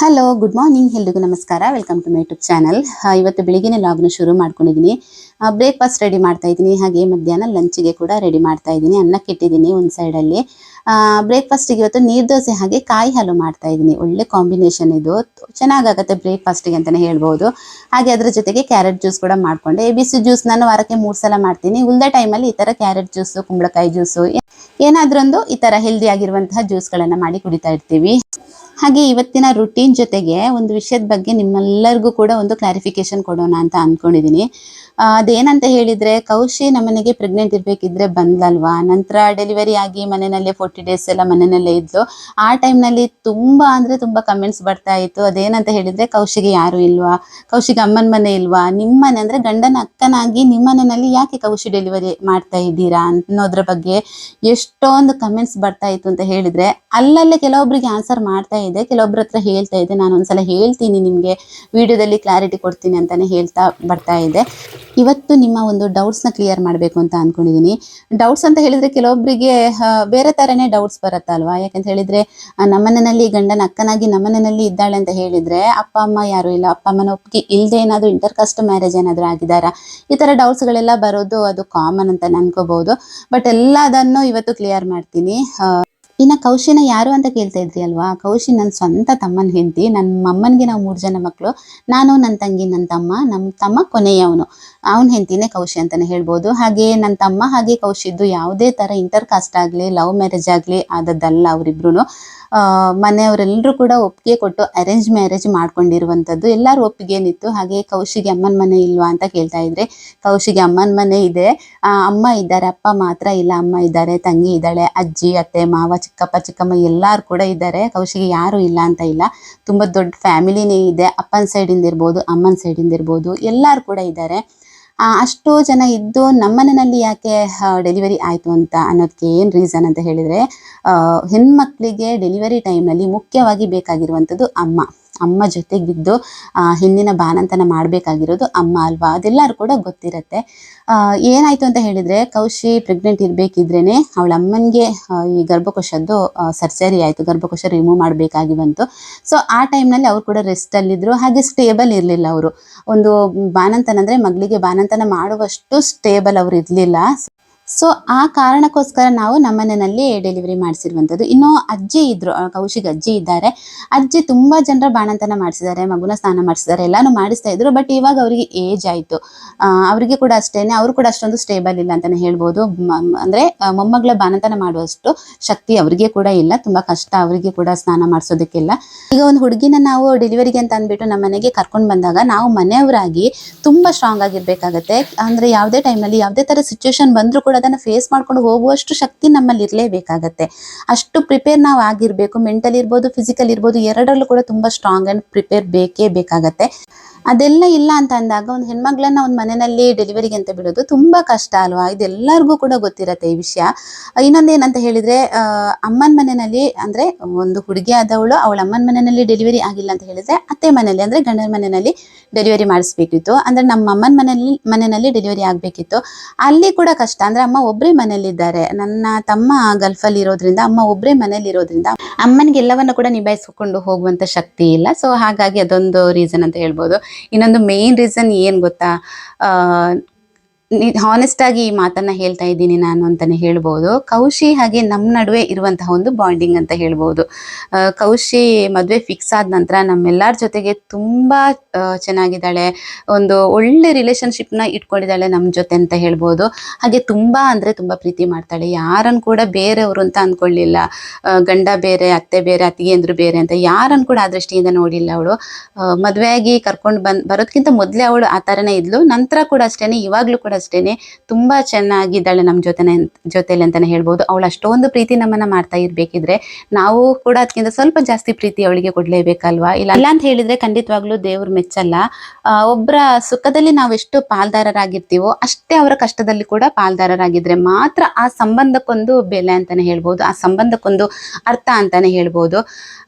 Hello, good morning. ಎಲ್ರಿಗೂ ನಮಸ್ಕಾರ. Welcome to my YouTube channel. ಇವತ್ತು ಬೆಳಿಗ್ಗೆ ಲಾಗ್ನ ಶುರು ಮಾಡ್ಕೊಂಡಿದ್ದೀನಿ. ಬ್ರೇಕ್ಫಾಸ್ಟ್ ರೆಡಿ ಮಾಡ್ತಾ ಇದ್ದೀನಿ, ಹಾಗೆ ಮಧ್ಯಾಹ್ನ ಲಂಚ್ಗೆ ಕೂಡ ರೆಡಿ ಮಾಡ್ತಾ ಇದ್ದೀನಿ. ಅನ್ನಕ್ಕೆ ಇಟ್ಟಿದ್ದೀನಿ ಒಂದು ಸೈಡಲ್ಲಿ. ಬ್ರೇಕ್ಫಾಸ್ಟಿಗೆ ಇವತ್ತು ನೀರು ದೋಸೆ ಹಾಗೆ ಕಾಯಿ ಹಾಲು ಮಾಡ್ತಾ ಇದ್ದೀನಿ. ಒಳ್ಳೆ ಕಾಂಬಿನೇಷನ್ ಇದು, ಚೆನ್ನಾಗಾಗುತ್ತೆ ಬ್ರೇಕ್ಫಾಸ್ಟಿಗೆ ಅಂತಲೇ ಹೇಳ್ಬೋದು. ಹಾಗೆ ಅದ್ರ ಜೊತೆಗೆ ಕ್ಯಾರೆಟ್ ಜ್ಯೂಸ್ ಕೂಡ ಮಾಡಿಕೊಂಡೆ. ಬಿಸಿ ಜ್ಯೂಸ್ ನಾನು ವಾರಕ್ಕೆ 3 ಸಲ ಮಾಡ್ತೀನಿ. ಉಳಿದ ಟೈಮಲ್ಲಿ ಈ ಥರ ಕ್ಯಾರೆಟ್ ಜ್ಯೂಸು, ಕುಂಬಳಕಾಯಿ ಜ್ಯೂಸು, ಏನಾದ್ರೊಂದು ಈ ಥರ ಹೆಲ್ದಿ ಆಗಿರುವಂತಹ ಜ್ಯೂಸ್ಗಳನ್ನು ಮಾಡಿ ಕುಡಿತಾ ಇರ್ತೀವಿ. ಹಾಗೆ ಇವತ್ತಿನ ರುಟೀನ್ ಜೊತೆಗೆ ಒಂದು ವಿಷಯದ ಬಗ್ಗೆ ನಿಮ್ಮೆಲ್ಲರಿಗೂ ಕೂಡ ಒಂದು ಕ್ಲಾರಿಫಿಕೇಶನ್ ಕೊಡೋಣ ಅಂತ ಅಂದ್ಕೊಂಡಿದ್ದೀನಿ. ಅದೇನಂತ ಹೇಳಿದರೆ, ಕೌಶಿ ನಮ್ಮನೆಗೆ ಪ್ರೆಗ್ನೆಂಟ್ ಇರಬೇಕಿದ್ರೆ ಬಂದಲ್ವಾ, ನಂತರ ಡೆಲಿವರಿ ಆಗಿ ಮನೆಯಲ್ಲೇ 40 ಡೇಸ್ ಎಲ್ಲ ಮನೆಯಲ್ಲೇ ಇದ್ಲು. ಆ ಟೈಮ್ನಲ್ಲಿ ತುಂಬ ಅಂದರೆ ತುಂಬ ಕಮೆಂಟ್ಸ್ ಬರ್ತಾ ಇತ್ತು. ಅದೇನಂತ ಹೇಳಿದರೆ, ಕೌಶಿಗೆ ಯಾರು ಇಲ್ವಾ, ಕೌಶಿಗೆ ಅಮ್ಮನ ಮನೆ ಇಲ್ವಾ, ನಿಮ್ಮ ಮನೆ ಅಂದರೆ ಗಂಡನ ಅಕ್ಕನಾಗಿ ನಿಮ್ಮ ಮನೆಯಲ್ಲಿ ಯಾಕೆ ಕೌಶಿ ಡೆಲಿವರಿ ಮಾಡ್ತಾ ಇದ್ದೀರಾ ಅನ್ನೋದ್ರ ಬಗ್ಗೆ ಎಷ್ಟೊಂದು ಕಮೆಂಟ್ಸ್ ಬರ್ತಾ ಇತ್ತು ಅಂತ ಹೇಳಿದರೆ, ಅಲ್ಲಲ್ಲೇ ಕೆಲವೊಬ್ಬರಿಗೆ ಆನ್ಸರ್ ಮಾಡ್ತಾ ಇದೆ, ಕೆಲವೊಬ್ಬರ ಹತ್ರ ಹೇಳ್ತಾ ಇದೆ. ನಾನು ಒಂದ್ಸಲ ಹೇಳ್ತೀನಿ, ನಿಮಗೆ ವಿಡಿಯೋದಲ್ಲಿ ಕ್ಲಾರಿಟಿ ಕೊಡ್ತೀನಿ ಅಂತಲೇ ಹೇಳ್ತಾ ಬರ್ತಾ ಇದೆ. ಇವತ್ತು ನಿಮ್ಮ ಒಂದು ಡೌಟ್ಸ್ನ ಕ್ಲಿಯರ್ ಮಾಡಬೇಕು ಅಂತ ಅಂದ್ಕೊಂಡಿದ್ದೀನಿ. ಡೌಟ್ಸ್ ಅಂತ ಹೇಳಿದರೆ ಕೆಲವೊಬ್ಬರಿಗೆ ಬೇರೆ ಥರನೇ ಡೌಟ್ಸ್ ಬರುತ್ತಲ್ವಾ. ಯಾಕಂತ ಹೇಳಿದರೆ, ನಮ್ಮನೆಯಲ್ಲಿ ಗಂಡನ ಅಕ್ಕನಾಗಿ ನಮ್ಮನೆಯಲ್ಲಿ ಇದ್ದಾಳೆ ಅಂತ ಹೇಳಿದರೆ ಅಪ್ಪ ಅಮ್ಮ ಯಾರೂ ಇಲ್ಲ, ಅಪ್ಪ ಅಮ್ಮನ ಒಪ್ಪಿಗೆ ಇಲ್ಲದೆ ಏನಾದರೂ ಇಂಟರ್ಕಾಸ್ಟ್ ಮ್ಯಾರೇಜ್ ಏನಾದರೂ ಆಗಿದ್ದಾರಾ, ಈ ಥರ ಡೌಟ್ಸ್ಗಳೆಲ್ಲ ಬರೋದು ಅದು ಕಾಮನ್ ಅಂತ ಅನ್ಕೋಬಹುದು. ಬಟ್ ಎಲ್ಲದನ್ನು ಇವತ್ತು ಕ್ಲಿಯರ್ ಮಾಡ್ತೀನಿ. ಇನ್ನು ಕೌಶಿನ ಯಾರು ಅಂತ ಕೇಳ್ತಾ ಇದ್ರಿ ಅಲ್ವಾ. ಕೌಶಿ ನನ್ನ ಸ್ವಂತ ತಮ್ಮನ ಹೆಂಡತಿ. ನಮ್ಮ ಅಮ್ಮನಿಗೆ ನಾವು 3 ಜನ ಮಕ್ಕಳು, ನಾನು, ನನ್ನ ತಂಗಿ, ನನ್ನ ತಮ್ಮ ಕೊನೆಯವನು. ಅವನ ಹೆಂಡತಿನೇ ಕೌಶಿ ಅಂತಲೇ ಹೇಳ್ಬೋದು. ಹಾಗೆ ನನ್ನ ತಮ್ಮ ಹಾಗೆ ಕೌಶಿದ್ದು ಯಾವುದೇ ಥರ ಇಂಟರ್ಕಾಸ್ಟ್ ಆಗಲಿ ಲವ್ ಮ್ಯಾರೇಜ್ ಆಗಲಿ ಆದದ್ದಲ್ಲ. ಅವರಿಬ್ರು ಮನೆಯವರೆಲ್ಲರೂ ಕೂಡ ಒಪ್ಪಿಗೆ ಕೊಟ್ಟು ಅರೇಂಜ್ ಮ್ಯಾರೇಜ್ ಮಾಡ್ಕೊಂಡಿರುವಂಥದ್ದು. ಎಲ್ಲರೂ ಒಪ್ಪಿಗೆನಿತ್ತು. ಹಾಗೆ ಕೌಶಿಗೆ ಅಮ್ಮನ ಮನೆ ಇಲ್ವಾ ಅಂತ ಕೇಳ್ತಾ ಇದ್ರೆ, ಕೌಶಿಗೆ ಅಮ್ಮನ ಮನೆ ಇದೆ. ಅಮ್ಮ ಇದ್ದಾರೆ, ಅಪ್ಪ ಮಾತ್ರ ಇಲ್ಲ. ಅಮ್ಮ ಇದ್ದಾರೆ, ತಂಗಿ ಇದ್ದಾಳೆ, ಅಜ್ಜಿ, ಅತ್ತೆ, ಮಾವ, ಚಿಕ್ಕಪ್ಪ, ಚಿಕ್ಕಮ್ಮ ಎಲ್ಲರೂ ಕೂಡ ಇದ್ದಾರೆ. ಕೌಶಿಗೆ ಯಾರು ಇಲ್ಲ ಅಂತ ಇಲ್ಲ, ತುಂಬ ದೊಡ್ಡ ಫ್ಯಾಮಿಲಿನೇ ಇದೆ. ಅಪ್ಪನ ಸೈಡಿಂದ ಇರ್ಬೋದು, ಅಮ್ಮನ ಸೈಡಿಂದ ಇರ್ಬೋದು, ಎಲ್ಲರೂ ಕೂಡ ಇದ್ದಾರೆ. ಅಷ್ಟು ಜನ ಇದ್ದು ನಮ್ಮನೆಯಲ್ಲಿ ಯಾಕೆ ಡೆಲಿವರಿ ಆಯಿತು ಅಂತ ಅನ್ನೋದಕ್ಕೆ ಏನು ರೀಸನ್ ಅಂತ ಹೇಳಿದರೆ, ಹೆಣ್ಮಕ್ಳಿಗೆ ಡೆಲಿವರಿ ಟೈಮ್ನಲ್ಲಿ ಮುಖ್ಯವಾಗಿ ಬೇಕಾಗಿರುವಂಥದ್ದು ಅಮ್ಮ ಜೊತೆಗಿದ್ದು ಹೆಣ್ಣಿನ ಬಾಣಂತನ ಮಾಡಬೇಕಾಗಿರೋದು ಅಮ್ಮ ಅಲ್ವಾ. ಅದೆಲ್ಲರೂ ಕೂಡ ಗೊತ್ತಿರುತ್ತೆ. ಏನಾಯಿತು ಅಂತ ಹೇಳಿದರೆ, ಕೌಶಿ ಪ್ರೆಗ್ನೆಂಟ್ ಇರಬೇಕಿದ್ರೇ ಅವಳ ಅಮ್ಮನಿಗೆ ಈ ಗರ್ಭಕೋಶದ್ದು ಸರ್ಜರಿ ಆಯಿತು. ಗರ್ಭಕೋಶ ರಿಮೂವ್ ಮಾಡಬೇಕಾಗಿ ಬಂತು. ಸೊ ಆ ಟೈಮ್ನಲ್ಲಿ ಅವ್ರು ಕೂಡ ರೆಸ್ಟಲ್ಲಿದ್ದರು. ಹಾಗೆ ಸ್ಟೇಬಲ್ ಇರಲಿಲ್ಲ ಅವರು. ಒಂದು ಬಾಣಂತನ ಅಂದರೆ ಮಗಳಿಗೆ ಬಾಣಂತನ ಮಾಡುವಷ್ಟು ಸ್ಟೇಬಲ್ ಅವರು ಇರಲಿಲ್ಲ. ಸೊ ಆ ಕಾರಣಕ್ಕೋಸ್ಕರ ನಾವು ನಮ್ಮನೆಯಲ್ಲಿ ಡೆಲಿವರಿ ಮಾಡಿಸಿರುವಂಥದ್ದು. ಇನ್ನು ಅಜ್ಜಿ ಇದ್ದರು, ಕೌಶಿಗೆ ಅಜ್ಜಿ ಇದ್ದಾರೆ. ಅಜ್ಜಿ ತುಂಬ ಜನರ ಬಾಣಂತನ ಮಾಡಿಸಿದ್ದಾರೆ, ಮಗುನ ಸ್ನಾನ ಮಾಡಿಸಿದ್ದಾರೆ, ಎಲ್ಲನೂ ಮಾಡಿಸ್ತಾ ಇದ್ರು. ಬಟ್ ಇವಾಗ ಅವರಿಗೆ ಏಜ್ ಆಯಿತು. ಅವರಿಗೆ ಕೂಡ ಅಷ್ಟೇ, ಅವರು ಕೂಡ ಅಷ್ಟೊಂದು ಸ್ಟೇಬಲ್ ಇಲ್ಲ ಅಂತಲೇ ಹೇಳ್ಬೋದು. ಅಂದರೆ ಮೊಮ್ಮಗಳ ಬಾಣಂತನ ಮಾಡುವಷ್ಟು ಶಕ್ತಿ ಅವರಿಗೆ ಕೂಡ ಇಲ್ಲ. ತುಂಬ ಕಷ್ಟ ಅವರಿಗೆ ಕೂಡ ಸ್ನಾನ ಮಾಡಿಸೋದಕ್ಕೆಲ್ಲ. ಈಗ ಒಂದು ಹುಡುಗಿನ ನಾವು ಡೆಲಿವರಿಗೆ ಅಂತ ಅಂದ್ಬಿಟ್ಟು ನಮ್ಮ ಮನೆಗೆ ಕರ್ಕೊಂಡು ಬಂದಾಗ ನಾವು ಮನೆಯವರಾಗಿ ತುಂಬ ಸ್ಟ್ರಾಂಗ್ ಆಗಿರಬೇಕಾಗತ್ತೆ. ಅಂದರೆ ಯಾವುದೇ ಟೈಮಲ್ಲಿ ಯಾವುದೇ ಥರ ಸಿಚುವೇಶನ್ ಬಂದರೂ ಕೂಡ ಅದನ್ನು ಫೇಸ್ ಮಾಡ್ಕೊಂಡು ಹೋಗುವಷ್ಟು ಶಕ್ತಿ ನಮ್ಮಲ್ಲಿ ಇರಲೇಬೇಕಾಗತ್ತೆ. ಅಷ್ಟು ಪ್ರಿಪೇರ್ ನಾವು ಆಗಿರಬೇಕು. ಮೆಂಟಲ್ ಇರ್ಬೋದು, ಫಿಸಿಕಲ್ ಇರ್ಬೋದು, ಎರಡರಲ್ಲೂ ಕೂಡ ತುಂಬ ಸ್ಟ್ರಾಂಗ್ ಆ್ಯಂಡ್ ಪ್ರಿಪೇರ್ ಬೇಕೇ ಬೇಕಾಗತ್ತೆ. ಅದೆಲ್ಲ ಇಲ್ಲ ಅಂತ ಅಂದಾಗ ಒಂದು ಹೆಣ್ಮಗಳನ್ನ ಒಂದು ಮನೆಯಲ್ಲಿ ಡೆಲಿವರಿಗೆ ಅಂತ ಬಿಡೋದು ತುಂಬ ಕಷ್ಟ ಅಲ್ವಾ. ಇದೆಲ್ಲರಿಗೂ ಕೂಡ ಗೊತ್ತಿರತ್ತೆ ಈ ವಿಷಯ. ಇನ್ನೊಂದೇನಂತ ಹೇಳಿದರೆ, ಅಮ್ಮನ ಮನೆಯಲ್ಲಿ ಅಂದರೆ ಒಂದು ಹುಡುಗಿ ಆದವಳು ಅವಳ ಅಮ್ಮನ ಮನೆಯಲ್ಲಿ ಡೆಲಿವರಿ ಆಗಿಲ್ಲ ಅಂತ ಹೇಳಿದರೆ ಅತ್ತೆ ಮನೆಯಲ್ಲಿ ಅಂದರೆ ಗಂಡನ ಮನೆಯಲ್ಲಿ ಡೆಲಿವರಿ ಮಾಡಿಸ್ಬೇಕಿತ್ತು. ಅಂದರೆ ನಮ್ಮ ಅಮ್ಮನ ಮನೆಯಲ್ಲಿ ಡೆಲಿವರಿ ಆಗಬೇಕಿತ್ತು. ಅಲ್ಲಿ ಕೂಡ ಕಷ್ಟ. ಅಂದರೆ ಅಮ್ಮ ಒಬ್ಬರೇ ಮನೆಯಲ್ಲಿದ್ದಾರೆ. ನನ್ನ ತಮ್ಮ ಗಲ್ಫಲ್ಲಿ ಇರೋದ್ರಿಂದ ಅಮ್ಮ ಒಬ್ಬರೇ ಮನೇಲಿ ಇರೋದ್ರಿಂದ ಅಮ್ಮನಿಗೆ ಎಲ್ಲವನ್ನು ಕೂಡ ನಿಭಾಯಿಸ್ಕೊಂಡು ಹೋಗುವಂಥ ಶಕ್ತಿ ಇಲ್ಲ. ಸೊ ಹಾಗಾಗಿ ಅದೊಂದು ರೀಸನ್ ಅಂತ ಹೇಳ್ಬೋದು. ಇನ್ನೊಂದು ಮೇನ್ ರೀಸನ್ ಏನು ಗೊತ್ತಾ, ಹಾನೆಸ್ಟ್ ಆಗಿ ಈ ಮಾತನ್ನ ಹೇಳ್ತಾ ಇದ್ದೀನಿ ನಾನು ಅಂತಾನೆ ಹೇಳ್ಬೋದು. ಕೌಶಿ ಹಾಗೆ ನಮ್ಮ ನಡುವೆ ಇರುವಂತಹ ಒಂದು ಬಾಂಡಿಂಗ್ ಅಂತ ಹೇಳ್ಬೋದು. ಕೌಶಿ ಮದುವೆ ಫಿಕ್ಸ್ ಆದ ನಂತರ ನಮ್ಮೆಲ್ಲರ ಜೊತೆಗೆ ತುಂಬ ಚೆನ್ನಾಗಿದ್ದಾಳೆ. ಒಂದು ಒಳ್ಳೆ ರಿಲೇಷನ್ಶಿಪ್ನ ಇಟ್ಕೊಂಡಿದ್ದಾಳೆ ನಮ್ಮ ಜೊತೆ ಅಂತ ಹೇಳ್ಬೋದು. ಹಾಗೆ ತುಂಬ ಅಂದರೆ ತುಂಬ ಪ್ರೀತಿ ಮಾಡ್ತಾಳೆ. ಯಾರನ್ನು ಕೂಡ ಬೇರೆಯವರು ಅಂತ ಅಂದ್ಕೊಳ್ಳಿಲ್ಲ. ಗಂಡ ಬೇರೆ, ಅತ್ತೆ ಬೇರೆ, ಅತ್ತಿಗೆ ಅಂದ್ರು ಬೇರೆ ಅಂತ ಯಾರನ್ನು ಕೂಡ ಆ ದೃಷ್ಟಿಯಿಂದ ನೋಡಿಲ್ಲ ಅವಳು. ಮದುವೆಯಾಗಿ ಕರ್ಕೊಂಡು ಬರೋದಕ್ಕಿಂತ ಮೊದಲೇ ಅವಳು ಆ ಥರನೇ ಇದ್ಲು. ನಂತರ ಕೂಡ ಅಷ್ಟೇ, ಇವಾಗಲೂ ಕೂಡ ಅಷ್ಟೇ ತುಂಬ ಚೆನ್ನಾಗಿದ್ದಾಳೆ ನಮ್ಮ ಜೊತೆಲಿ ಅಂತಲೇ ಹೇಳ್ಬೋದು. ಅವಳು ಅಷ್ಟೊಂದು ಪ್ರೀತಿ ನಮ್ಮನ್ನು ಮಾಡ್ತಾ ಇರಬೇಕಿದ್ರೆ ನಾವು ಕೂಡ ಅದಕ್ಕಿಂತ ಸ್ವಲ್ಪ ಜಾಸ್ತಿ ಪ್ರೀತಿ ಅವಳಿಗೆ ಕೊಡಲೇಬೇಕಲ್ವಾ. ಇಲ್ಲ ಅಂತ ಹೇಳಿದರೆ ಖಂಡಿತವಾಗ್ಲೂ ದೇವ್ರು ಮೆಚ್ಚಲ್ಲ. ಒಬ್ಬರ ಸುಖದಲ್ಲಿ ನಾವೆಷ್ಟು ಪಾಲ್ದಾರರಾಗಿರ್ತೀವೋ ಅಷ್ಟೇ ಅವರ ಕಷ್ಟದಲ್ಲಿ ಕೂಡ ಪಾಲ್ದಾರರಾಗಿದ್ರೆ ಮಾತ್ರ ಆ ಸಂಬಂಧಕ್ಕೊಂದು ಬೆಲೆ ಅಂತಲೇ ಹೇಳ್ಬೋದು, ಆ ಸಂಬಂಧಕ್ಕೊಂದು ಅರ್ಥ ಅಂತಲೇ ಹೇಳ್ಬೋದು.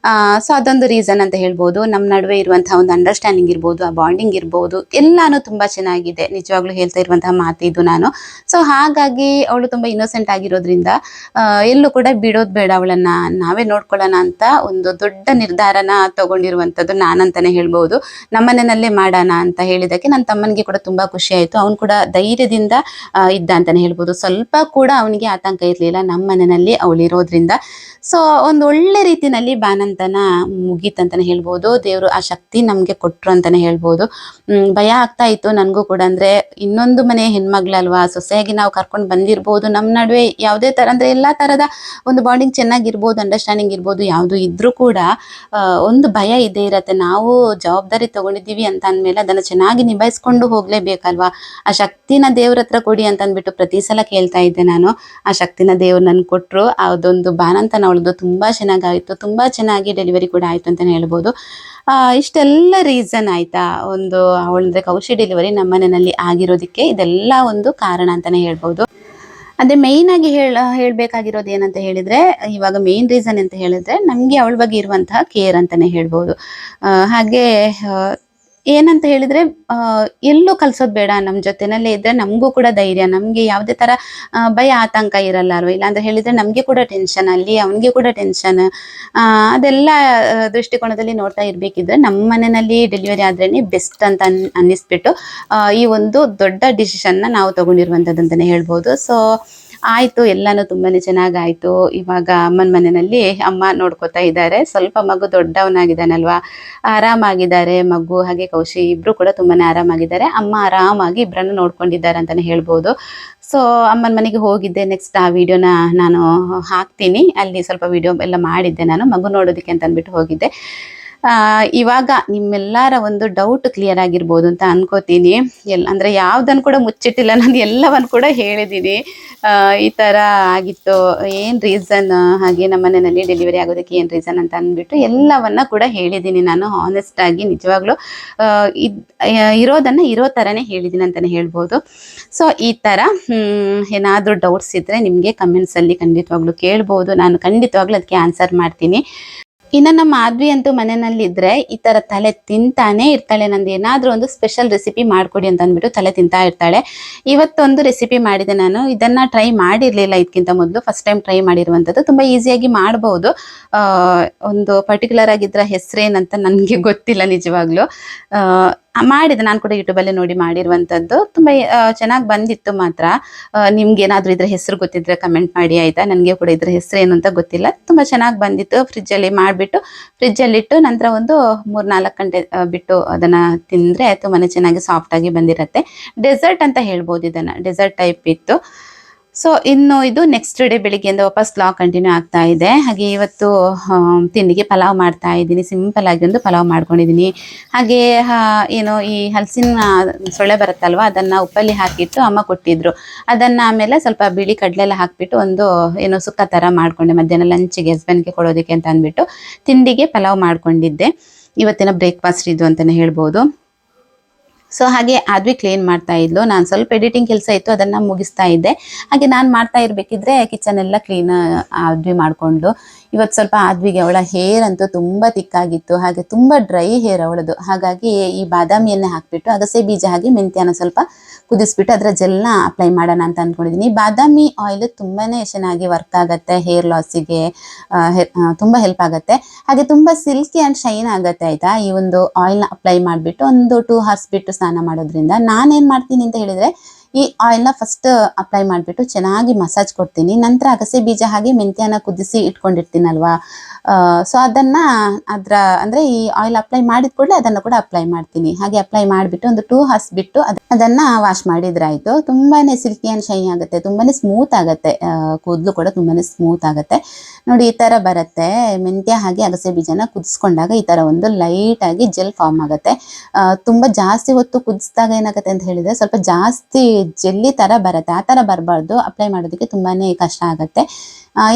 ಸೊ ಅದೊಂದು ರೀಸನ್ ಅಂತ ಹೇಳ್ಬೋದು. ನಮ್ಮ ನಡುವೆ ಇರುವಂತಹ ಒಂದು ಅಂಡರ್ಸ್ಟ್ಯಾಂಡಿಂಗ್ ಇರ್ಬೋದು, ಆ ಬಾಂಡಿಂಗ್ ಇರ್ಬೋದು, ಎಲ್ಲಾನು ತುಂಬ ಚೆನ್ನಾಗಿದೆ. ನಿಜವಾಗ್ಲೂ ಹೇಳ್ತಾ ಇರುವಂತಹ ಮಾತಿದ್ದು ನಾನು. ಸೊ ಹಾಗಾಗಿ ಅವಳು ತುಂಬಾ ಇನ್ನೋಸೆಂಟ್ ಆಗಿರೋದ್ರಿಂದ ಎಲ್ಲೂ ಕೂಡ ಬಿಡೋದು ಬೇಡ, ಅವಳನ್ನ ನಾವೇ ನೋಡ್ಕೊಳ್ಳೋಣ ಅಂತ ಒಂದು ದೊಡ್ಡ ನಿರ್ಧಾರನ ತಗೊಂಡಿರುವಂತದ್ದು ನಾನಂತಾನೆ ಹೇಳ್ಬಹುದು. ನಮ್ಮನೆಯಲ್ಲೇ ಮಾಡೋಣ ಅಂತ ಹೇಳಿದಕ್ಕೆ ನನ್ನ ತಮ್ಮನಿಗೆ ಕೂಡ ತುಂಬಾ ಖುಷಿ ಆಯ್ತು. ಅವ್ನು ಕೂಡ ಧೈರ್ಯದಿಂದ ಇದ್ದ ಅಂತಾನೆ ಹೇಳ್ಬೋದು. ಸ್ವಲ್ಪ ಕೂಡ ಅವನಿಗೆ ಆತಂಕ ಇರ್ಲಿಲ್ಲ ನಮ್ಮ ಮನೆಯಲ್ಲಿ ಅವಳಿರೋದ್ರಿಂದ. ಸೊ ಒಂದು ಒಳ್ಳೆ ರೀತಿನಲ್ಲಿ ಬಾನಂತನ ಮುಗೀತಂತಾನೆ ಹೇಳ್ಬೋದು. ದೇವರು ಆ ಶಕ್ತಿ ನಮ್ಗೆ ಕೊಟ್ರು ಅಂತಾನೆ ಹೇಳ್ಬೋದು. ಭಯ ಆಗ್ತಾ ಇತ್ತು ನನಗೂ ಕೂಡ, ಅಂದ್ರೆ ಇನ್ನೊಂದು ಮನೆ ಹೆಣ್ಮಗ್ಳಲ್ವಾ, ಸೊಸೆಯಾಗಿ ನಾವು ಕರ್ಕೊಂಡು ಬಂದಿರ್ಬೋದು, ನಮ್ಮ ನಡುವೆ ಯಾವುದೇ ತರ ಅಂದ್ರೆ ಎಲ್ಲಾ ತರದ ಒಂದು ಬಾಂಡಿಂಗ್ ಚೆನ್ನಾಗಿರ್ಬೋದು, ಅಂಡರ್ಸ್ಟ್ಯಾಂಡಿಂಗ್ ಇರ್ಬೋದು, ಯಾವುದು ಇದ್ರೂ ಕೂಡ ಒಂದು ಭಯ ಇದ್ದೇ ಇರತ್ತೆ. ನಾವು ಜವಾಬ್ದಾರಿ ತಗೊಂಡಿದ್ದೀವಿ ಅಂತ ಅಂದ್ಮೇಲೆ ಅದನ್ನ ಚೆನ್ನಾಗಿ ನಿಭಾಯಿಸ್ಕೊಂಡು ಹೋಗ್ಲೇಬೇಕಲ್ವಾ. ಆ ಶಕ್ತಿನ ದೇವ್ರ ಹತ್ರ ಕೊಡಿ ಅಂತ ಅಂದ್ಬಿಟ್ಟು ಪ್ರತಿ ಸಲ ಕೇಳ್ತಾ ಇದ್ದೆ ನಾನು. ಆ ಶಕ್ತಿನ ದೇವ್ರು ನನ್ಗೆ ಕೊಟ್ರು. ಅದೊಂದು ಬಾನಂತನ ಅವಳದು ತುಂಬಾ ಚೆನ್ನಾಗಾಯ್ತು, ತುಂಬಾ ಚೆನ್ನಾಗಿ ಡೆಲಿವರಿ ಕೂಡ ಆಯ್ತು ಅಂತಾನೆ ಹೇಳ್ಬೋದು. ಇಷ್ಟೆಲ್ಲ ರೀಸನ್ ಆಯ್ತಾ, ಒಂದು ಅವಳಂದ್ರೆ ಕೌಶಿ ಡೆಲಿವರಿ ನಮ್ಮ ಮನೆಯಲ್ಲಿ ಆಗಿರೋದಕ್ಕೆ ಇದೆಲ್ಲ ಒಂದು ಕಾರಣ ಅಂತಾನೆ ಹೇಳ್ಬೋದು. ಅದೇ ಮೇಯ್ನ್ ಆಗಿ ಹೇಳ್ಬೇಕಾಗಿರೋದು ಏನಂತ ಹೇಳಿದ್ರೆ, ಇವಾಗ ಮೇನ್ ರೀಸನ್ ಅಂತ ಹೇಳಿದ್ರೆ ನಮ್ಗೆ ಅವಳ ಬಗ್ಗೆ ಇರುವಂತಹ ಕೇರ್ ಅಂತಾನೆ ಹೇಳ್ಬೋದು. ಹಾಗೆ ಏನಂತ ಹೇಳಿದ್ರೆ ಎಲ್ಲೂ ಕಲ್ಸೋದು ಬೇಡ, ನಮ್ಮ ಜೊತೆನಲ್ಲೇ ಇದ್ರೆ ನಮಗೂ ಕೂಡ ಧೈರ್ಯ, ನಮ್ಗೆ ಯಾವುದೇ ತರ ಭಯ ಆತಂಕ ಇರಲ್ಲ ಅಲ್ವಾ. ಇಲ್ಲಾಂದ್ರೆ ಹೇಳಿದ್ರೆ ನಮ್ಗೆ ಕೂಡ ಟೆನ್ಷನ್, ಅಲ್ಲಿ ಅವನಿಗೆ ಕೂಡ ಟೆನ್ಷನ್. ಅದೆಲ್ಲ ದೃಷ್ಟಿಕೋನದಲ್ಲಿ ನೋಡ್ತಾ ಇರ್ಬೇಕಿದ್ರೆ ನಮ್ಮ ಮನೆಯಲ್ಲಿ ಡೆಲಿವರಿ ಆದ್ರೇನೆ ಬೆಸ್ಟ್ ಅಂತ ಅನ್ನಿಸ್ಬಿಟ್ಟು ಈ ಒಂದು ದೊಡ್ಡ ಡಿಸಿಷನ್ನ ನಾವು ತಗೊಂಡಿರುವಂತದ್ದು ಅಂತಾನೆ ಹೇಳ್ಬೋದು. ಸೊ ಆಯ್ತು, ಎಲ್ಲಾನು ತುಂಬಾನೇ ಚೆನ್ನಾಗಾಯ್ತು. ಇವಾಗ ಅಮ್ಮನ ಮನೆಯಲ್ಲಿ ಅಮ್ಮ ನೋಡ್ಕೋತಾ ಇದ್ದಾರೆ. ಸ್ವಲ್ಪ ಮಗು ದೊಡ್ಡವನಾಗಿದ್ದಾನಲ್ವಾ, ಆರಾಮಾಗಿದ್ದಾರೆ ಮಗು ಹಾಗೆ ಕೌಶಿ ಇಬ್ರು ಕೂಡ ತುಂಬಾನೇ ಆರಾಮಾಗಿದ್ದಾರೆ. ಅಮ್ಮ ಆರಾಮಾಗಿ ಇಬ್ರನ್ನು ನೋಡ್ಕೊಂಡಿದ್ದಾರೆ ಅಂತಾನೆ ಹೇಳ್ಬೋದು. ಸೊ ಅಮ್ಮನ ಮನೆಗೆ ಹೋಗಿದ್ದೆ. ನೆಕ್ಸ್ಟ್ ಆ ವಿಡಿಯೋನ ನಾನು ಹಾಕ್ತೀನಿ. ಅಲ್ಲಿ ಸ್ವಲ್ಪ ವಿಡಿಯೋ ಎಲ್ಲ ಮಾಡಿದ್ದೆ ನಾನು, ಮಗು ನೋಡೋದಕ್ಕೆ ಅಂತ ಅಂದ್ಬಿಟ್ಟು ಹೋಗಿದ್ದೆ. ಇವಾಗ ನಿಮ್ಮೆಲ್ಲರ ಒಂದು ಡೌಟ್ ಕ್ಲಿಯರ್ ಆಗಿರ್ಬೋದು ಅಂತ ಅನ್ಕೋತೀನಿ. ಅಂದ್ರೆ ಯಾವ್ದನ್ನು ಕೂಡ ಮುಚ್ಚಿಟ್ಟಿಲ್ಲ, ನಾನು ಎಲ್ಲವನ್ನು ಕೂಡ ಹೇಳಿದ್ದೀನಿ. ಈ ತರ ಆಗಿತ್ತು, ಏನ್ ರೀಸನ್, ಹಾಗೆ ನಮ್ಮ ಮನೆಯಲ್ಲಿ ಡೆಲಿವರಿ ಆಗೋದಕ್ಕೆ ಏನ್ ರೀಸನ್ ಅಂತ ಅಂದ್ಬಿಟ್ಟು ಎಲ್ಲವನ್ನ ಕೂಡ ಹೇಳಿದ್ದೀನಿ ನಾನು. ಹಾನೆಸ್ಟ್ ಆಗಿ ನಿಜವಾಗ್ಲೂ ಇರೋದನ್ನ ಇರೋ ತರನೇ ಹೇಳಿದ್ದೀನಿ ಅಂತಾನೆ ಹೇಳ್ಬೋದು. ಸೊ ಈ ತರ ಏನಾದ್ರೂ ಡೌಟ್ಸ್ ಇದ್ರೆ ನಿಮ್ಗೆ ಕಮೆಂಟ್ಸ್ ಅಲ್ಲಿ ಖಂಡಿತವಾಗ್ಲೂ ಕೇಳ್ಬೋದು, ನಾನು ಖಂಡಿತವಾಗ್ಲೂ ಅದಕ್ಕೆ ಆನ್ಸರ್ ಮಾಡ್ತೀನಿ. ಇನ್ನು ನಮ್ಮ ಮಾಧವಿ ಅಂತೂ ಮನೆಯಲ್ಲಿ ಇದ್ರೆ ಈ ತರ ತಲೆ ತಿಂತಾನೆ ಇರ್ತಾಳೆ. ನಂದು ಏನಾದ್ರೂ ಒಂದು ಸ್ಪೆಷಲ್ ರೆಸಿಪಿ ಮಾಡ್ಕೊಡಿ ಅಂತ ಅಂದ್ಬಿಟ್ಟು ತಲೆ ತಿಂತಾ ಇರ್ತಾಳೆ. ಇವತ್ತೊಂದು ರೆಸಿಪಿ ಮಾಡಿದೆ ನಾನು. ಇದನ್ನ ಟ್ರೈ ಮಾಡಿರ್ಲಿಲ್ಲ ಇದಕ್ಕಿಂತ ಮೊದಲು, ಫಸ್ಟ್ ಟೈಮ್ ಟ್ರೈ ಮಾಡಿರುವಂತದ್ದು. ತುಂಬಾ ಈಸಿಯಾಗಿ ಮಾಡಬಹುದು. ಒಂದು ಪರ್ಟಿಕ್ಯುಲರ್ ಆಗಿದ್ರ ಹೆಸರೇನಂತ ನನ್ಗೆ ಗೊತ್ತಿಲ್ಲ ನಿಜವಾಗ್ಲು. ಮಾಡಿದೆ ನಾನು ಕೂಡ ಯೂಟ್ಯೂಬಲ್ಲಿ ನೋಡಿ ಮಾಡಿರುವಂತದ್ದು. ತುಂಬಾ ಚೆನ್ನಾಗಿ ಬಂದಿತ್ತು ಮಾತ್ರ. ನಿಮ್ಗೆ ಏನಾದ್ರೂ ಇದ್ರ ಹೆಸರು ಗೊತ್ತಿದ್ರೆ ಕಮೆಂಟ್ ಮಾಡಿ ಆಯ್ತಾ. ನನಗೆ ಕೂಡ ಇದ್ರ ಹೆಸರು ಏನು ಅಂತ ಗೊತ್ತಿಲ್ಲ. ತುಂಬಾ ಚೆನ್ನಾಗಿ ಬಂದಿತ್ತು. ಫ್ರಿಜ್ಜಲ್ಲಿ ಮಾಡಿಬಿಟ್ಟು ಫ್ರಿಜ್ಜಲ್ಲಿಟ್ಟು ನಂತರ ಒಂದು 3-4 ಗಂಟೆ ಬಿಟ್ಟು ಅದನ್ನ ತಿಂದ್ರೆ ತುಂಬಾನೇ ಚೆನ್ನಾಗಿ ಸಾಫ್ಟ್ ಆಗಿ ಬಂದಿರತ್ತೆ. ಡೆಸರ್ಟ್ ಅಂತ ಹೇಳ್ಬೋದು, ಇದನ್ನ ಡೆಸರ್ಟ್ ಟೈಪ್ ಇತ್ತು. ಸೊ ಇನ್ನು ಇದು ನೆಕ್ಸ್ಟ್ ಡೇ ಬೆಳಿಗ್ಗೆಯಿಂದ ವಾಪಸ್ ವ್ಲಾಗ್ ಕಂಟಿನ್ಯೂ ಆಗ್ತಾ ಇದೆ. ಹಾಗೆ ಇವತ್ತು ತಿಂಡಿಗೆ ಪಲಾವ್ ಮಾಡ್ತಾ ಇದ್ದೀನಿ. ಸಿಂಪಲ್ ಆಗಿ ಒಂದು ಪಲಾವ್ ಮಾಡ್ಕೊಂಡಿದ್ದೀನಿ. ಹಾಗೆ ಏನು ಈ ಹಲಸಿನ ಸೊಳ್ಳೆ ಬರುತ್ತಲ್ವ, ಅದನ್ನ ಉಪ್ಪಲ್ಲಿ ಹಾಕಿಟ್ಟು ಅಮ್ಮ ಕೊಟ್ಟಿದ್ರು. ಅದನ್ನ ಆಮೇಲೆ ಸ್ವಲ್ಪ ಬಿಳಿ ಕಡಲೆಲ್ಲ ಹಾಕ್ಬಿಟ್ಟು ಒಂದು ಏನೋ ಸುಕ್ಕ ತರ ಮಾಡ್ಕೊಂಡೆ ಮಧ್ಯಾಹ್ನ ಲಂಚಿಗೆ ಹಸ್ಬೆಂಡ್ಗೆ ಕೊಡೋದಕ್ಕೆ ಅಂತ ಅಂದ್ಬಿಟ್ಟು ತಿಂಡಿಗೆ ಪಲಾವ್ ಮಾಡ್ಕೊಂಡಿದ್ದೆ. ಇವತ್ತಿನ ಬ್ರೇಕ್ಫಾಸ್ಟ್ ಇದು ಅಂತಾನೆ ಹೇಳ್ಬೋದು. ಸೊ ಹಾಗೆ ಆದ್ವಿ ಕ್ಲೀನ್ ಮಾಡ್ತಾ ಇದ್ಲು. ನಾನು ಸ್ವಲ್ಪ ಎಡಿಟಿಂಗ್ ಕೆಲಸ ಇತ್ತು, ಅದನ್ನ ಮುಗಿಸ್ತಾ ಇದ್ದೆ. ಹಾಗೆ ನಾನು ಮಾಡ್ತಾ ಇರ್ಬೇಕಿದ್ರೆ ಕಿಚನ್ ಎಲ್ಲ ಕ್ಲೀನ್ ಆದ್ವಿ ಮಾಡ್ಕೊಂಡು. ಇವತ್ತು ಸ್ವಲ್ಪ ಆದ್ವಿಗೆ ಅವಳ ಹೇರ್ ಅಂತೂ ತುಂಬಾ ತಿಕ್ಕಾಗಿತ್ತು, ಹಾಗೆ ತುಂಬಾ ಡ್ರೈ ಹೇರ್ ಅವಳದು. ಹಾಗಾಗಿ ಈ ಬಾದಾಮಿ ಎಣ್ಣೆ ಹಾಕ್ಬಿಟ್ಟು ಅಗಸೆ ಬೀಜ ಹಾಗೆ ಮೆಂತ್ಯನ ಸ್ವಲ್ಪ ಕುದಿಸ್ಬಿಟ್ಟು ಅದರ ಜೆಲ್ನ ಅಪ್ಲೈ ಮಾಡೋಣ ಅಂತ ಅಂದ್ಕೊಂಡಿದ್ದೀನಿ. ಬಾದಾಮಿ ಆಯಿಲ್ ತುಂಬಾನೇ ಚೆನ್ನಾಗಿ ವರ್ಕ್ ಆಗುತ್ತೆ, ಹೇರ್ ಲಾಸಿಗೆ ತುಂಬಾ ಹೆಲ್ಪ್ ಆಗುತ್ತೆ. ಹಾಗೆ ತುಂಬಾ ಸಿಲ್ಕಿ ಅಂಡ್ ಶೈನ್ ಆಗುತ್ತೆ ಆಯ್ತಾ. ಈ ಒಂದು ಆಯಿಲ್ನ ಅಪ್ಲೈ ಮಾಡಿಬಿಟ್ಟು ಒಂದು 2 hours ಬಿಟ್ಟು ಸ್ನಾನ ಮಾಡೋದ್ರಿಂದ ನಾನೇನ್ ಮಾಡ್ತೀನಿ ಅಂತ ಹೇಳಿದ್ರೆ, ಈ ಆಯಿಲ್ನ ಫಸ್ಟ್ ಅಪ್ಲೈ ಮಾಡಿಬಿಟ್ಟು ಚೆನ್ನಾಗಿ ಮಸಾಜ್ ಕೊಡ್ತೀನಿ. ನಂತರ ಅಗಸೆ ಬೀಜ ಹಾಗೆ ಮೆಂತ್ಯನ ಕುದಿಸಿ ಇಟ್ಕೊಂಡಿರ್ತೀನಲ್ವಾ, ಸೊ ಅದನ್ನ ಅಂದ್ರೆ ಈ ಆಯಿಲ್ ಅಪ್ಲೈ ಮಾಡಿದ ಕೂಡಲೇ ಅದನ್ನ ಕೂಡ ಅಪ್ಲೈ ಮಾಡ್ತೀನಿ. ಹಾಗೆ ಅಪ್ಲೈ ಮಾಡಿಬಿಟ್ಟು ಒಂದು 2 hours ಬಿಟ್ಟು ಅದನ್ನ ವಾಶ್ ಮಾಡಿದ್ರಾಯ್ತು. ತುಂಬಾನೇ ಸಿಲ್ಕಿ ಅಂಡ್ ಶೈನ್ ಆಗುತ್ತೆ, ತುಂಬಾನೇ ಸ್ಮೂತ್ ಆಗುತ್ತೆ, ಕೂದಲು ಕೂಡ ತುಂಬಾನೇ ಸ್ಮೂತ್ ಆಗುತ್ತೆ. ನೋಡಿ ಈ ತರ ಬರುತ್ತೆ. ಮೆಂತ್ಯ ಹಾಗೆ ಅಗಸೆ ಬೀಜನ ಕುದಿಸ್ಕೊಂಡಾಗ ಈ ತರ ಒಂದು ಲೈಟ್ ಆಗಿ ಜೆಲ್ ಫಾರ್ಮ್ ಆಗುತ್ತೆ. ತುಂಬಾ ಜಾಸ್ತಿ ಹೊತ್ತು ಕುದಿಸಿದಾಗ ಏನಾಗುತ್ತೆ ಅಂತ ಹೇಳಿದ್ರೆ ಸ್ವಲ್ಪ ಜಾಸ್ತಿ ಜೆಲ್ಲಿ ತರ ಬರುತ್ತೆ. ಆ ತರ ಬರಬಾರ್ದು, ಅಪ್ಲೈ ಮಾಡೋದಕ್ಕೆ ತುಂಬಾನೇ ಕಷ್ಟ ಆಗುತ್ತೆ.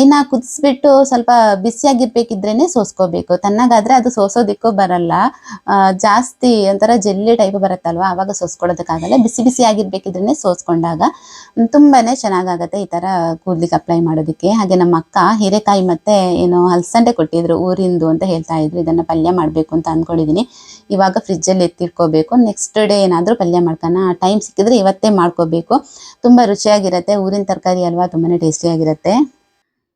ಇನ್ನು ಕುದಿಸ್ಬಿಟ್ಟು ಸ್ವಲ್ಪ ಬಿಸಿಯಾಗಿರ್ಬೇಕಿದ್ರೇ ಸೋಸ್ಕೋಬೇಕು. ತಣ್ಣಗಾದರೆ ಅದು ಸೋಸೋದಕ್ಕೂ ಬರಲ್ಲ, ಜಾಸ್ತಿ ಒಂಥರ ಜೆಲ್ಲಿ ಟೈಪ್ ಬರುತ್ತಲ್ವ, ಆವಾಗ ಸೋಸ್ಕೊಳ್ಳೋದಕ್ಕಾಗಲ್ಲ. ಬಿಸಿ ಬಿಸಿ ಆಗಿರ್ಬೇಕಿದ್ರೇ ಸೋಸ್ಕೊಂಡಾಗ ತುಂಬಾ ಚೆನ್ನಾಗಾಗತ್ತೆ ಈ ಥರ ಕೂದಲಿಗೆ ಅಪ್ಲೈ ಮಾಡೋದಕ್ಕೆ. ಹಾಗೆ ನಮ್ಮ ಅಕ್ಕ ಹೀರೆಕಾಯಿ ಮತ್ತು ಏನು ಹಲಸಂಡೆ ಕೊಟ್ಟಿದ್ರು ಊರಿಂದು ಅಂತ ಹೇಳ್ತಾ ಇದ್ರು. ಇದನ್ನು ಪಲ್ಯ ಮಾಡಬೇಕು ಅಂತ ಅಂದ್ಕೊಂಡಿದ್ದೀನಿ. ಇವಾಗ ಫ್ರಿಜ್ಜಲ್ಲಿ ಎತ್ತಿಟ್ಕೋಬೇಕು. ನೆಕ್ಸ್ಟ್ ಡೇ ಏನಾದರೂ ಪಲ್ಯ ಮಾಡ್ಕೊಳ್ಳೋಣ. ಟೈಮ್ ಸಿಕ್ಕಿದ್ರೆ ಇವತ್ತೇ ಮಾಡ್ಕೋಬೇಕು. ತುಂಬ ರುಚಿಯಾಗಿರುತ್ತೆ. ಊರಿನ ತರಕಾರಿ ಅಲ್ವಾ, ತುಂಬಾ ಟೇಸ್ಟಿಯಾಗಿರುತ್ತೆ.